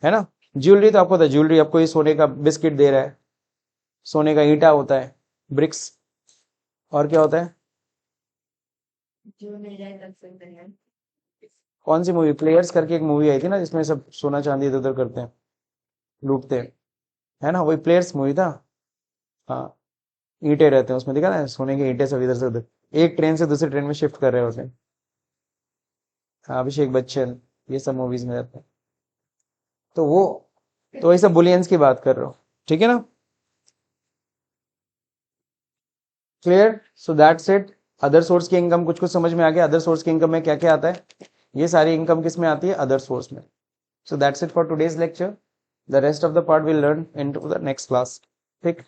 है ना। ज्वेलरी तो आपको पता है, ज्वेलरी आपको ये सोने का बिस्किट दे रहा है, सोने का ईंटा होता है, ब्रिक्स, और क्या होता है, जो मिल जाए तब सकते हैं। कौन सी मूवी, प्लेयर्स करके एक मूवी आई थी ना, जिसमें सब सोना चांदी इधर उधर करते हैं, लूटते हैं, है ना, वही प्लेयर्स मूवी था। हाँ, ईंटे रहते हैं उसमें, दिखा ना, सोने के ईंटे सब इधर से उधर, एक ट्रेन से दूसरी ट्रेन में शिफ्ट कर रहे होते हैं। हाँ, अभिषेक बच्चन, ये सब मूवीज में रहते हैं, तो वो, तो वही सब बुलियंस की बात कर रहे हो, ठीक है ना, clear, so that's it. Other source की इनकम कुछ कुछ समझ में आ गया, अदर सोर्स की इनकम में क्या क्या आता है, ये सारी इनकम किस में आती है, अदर सोर्स में। So that's it for today's lecture, the rest of the part will learn in to the next class, ठीक।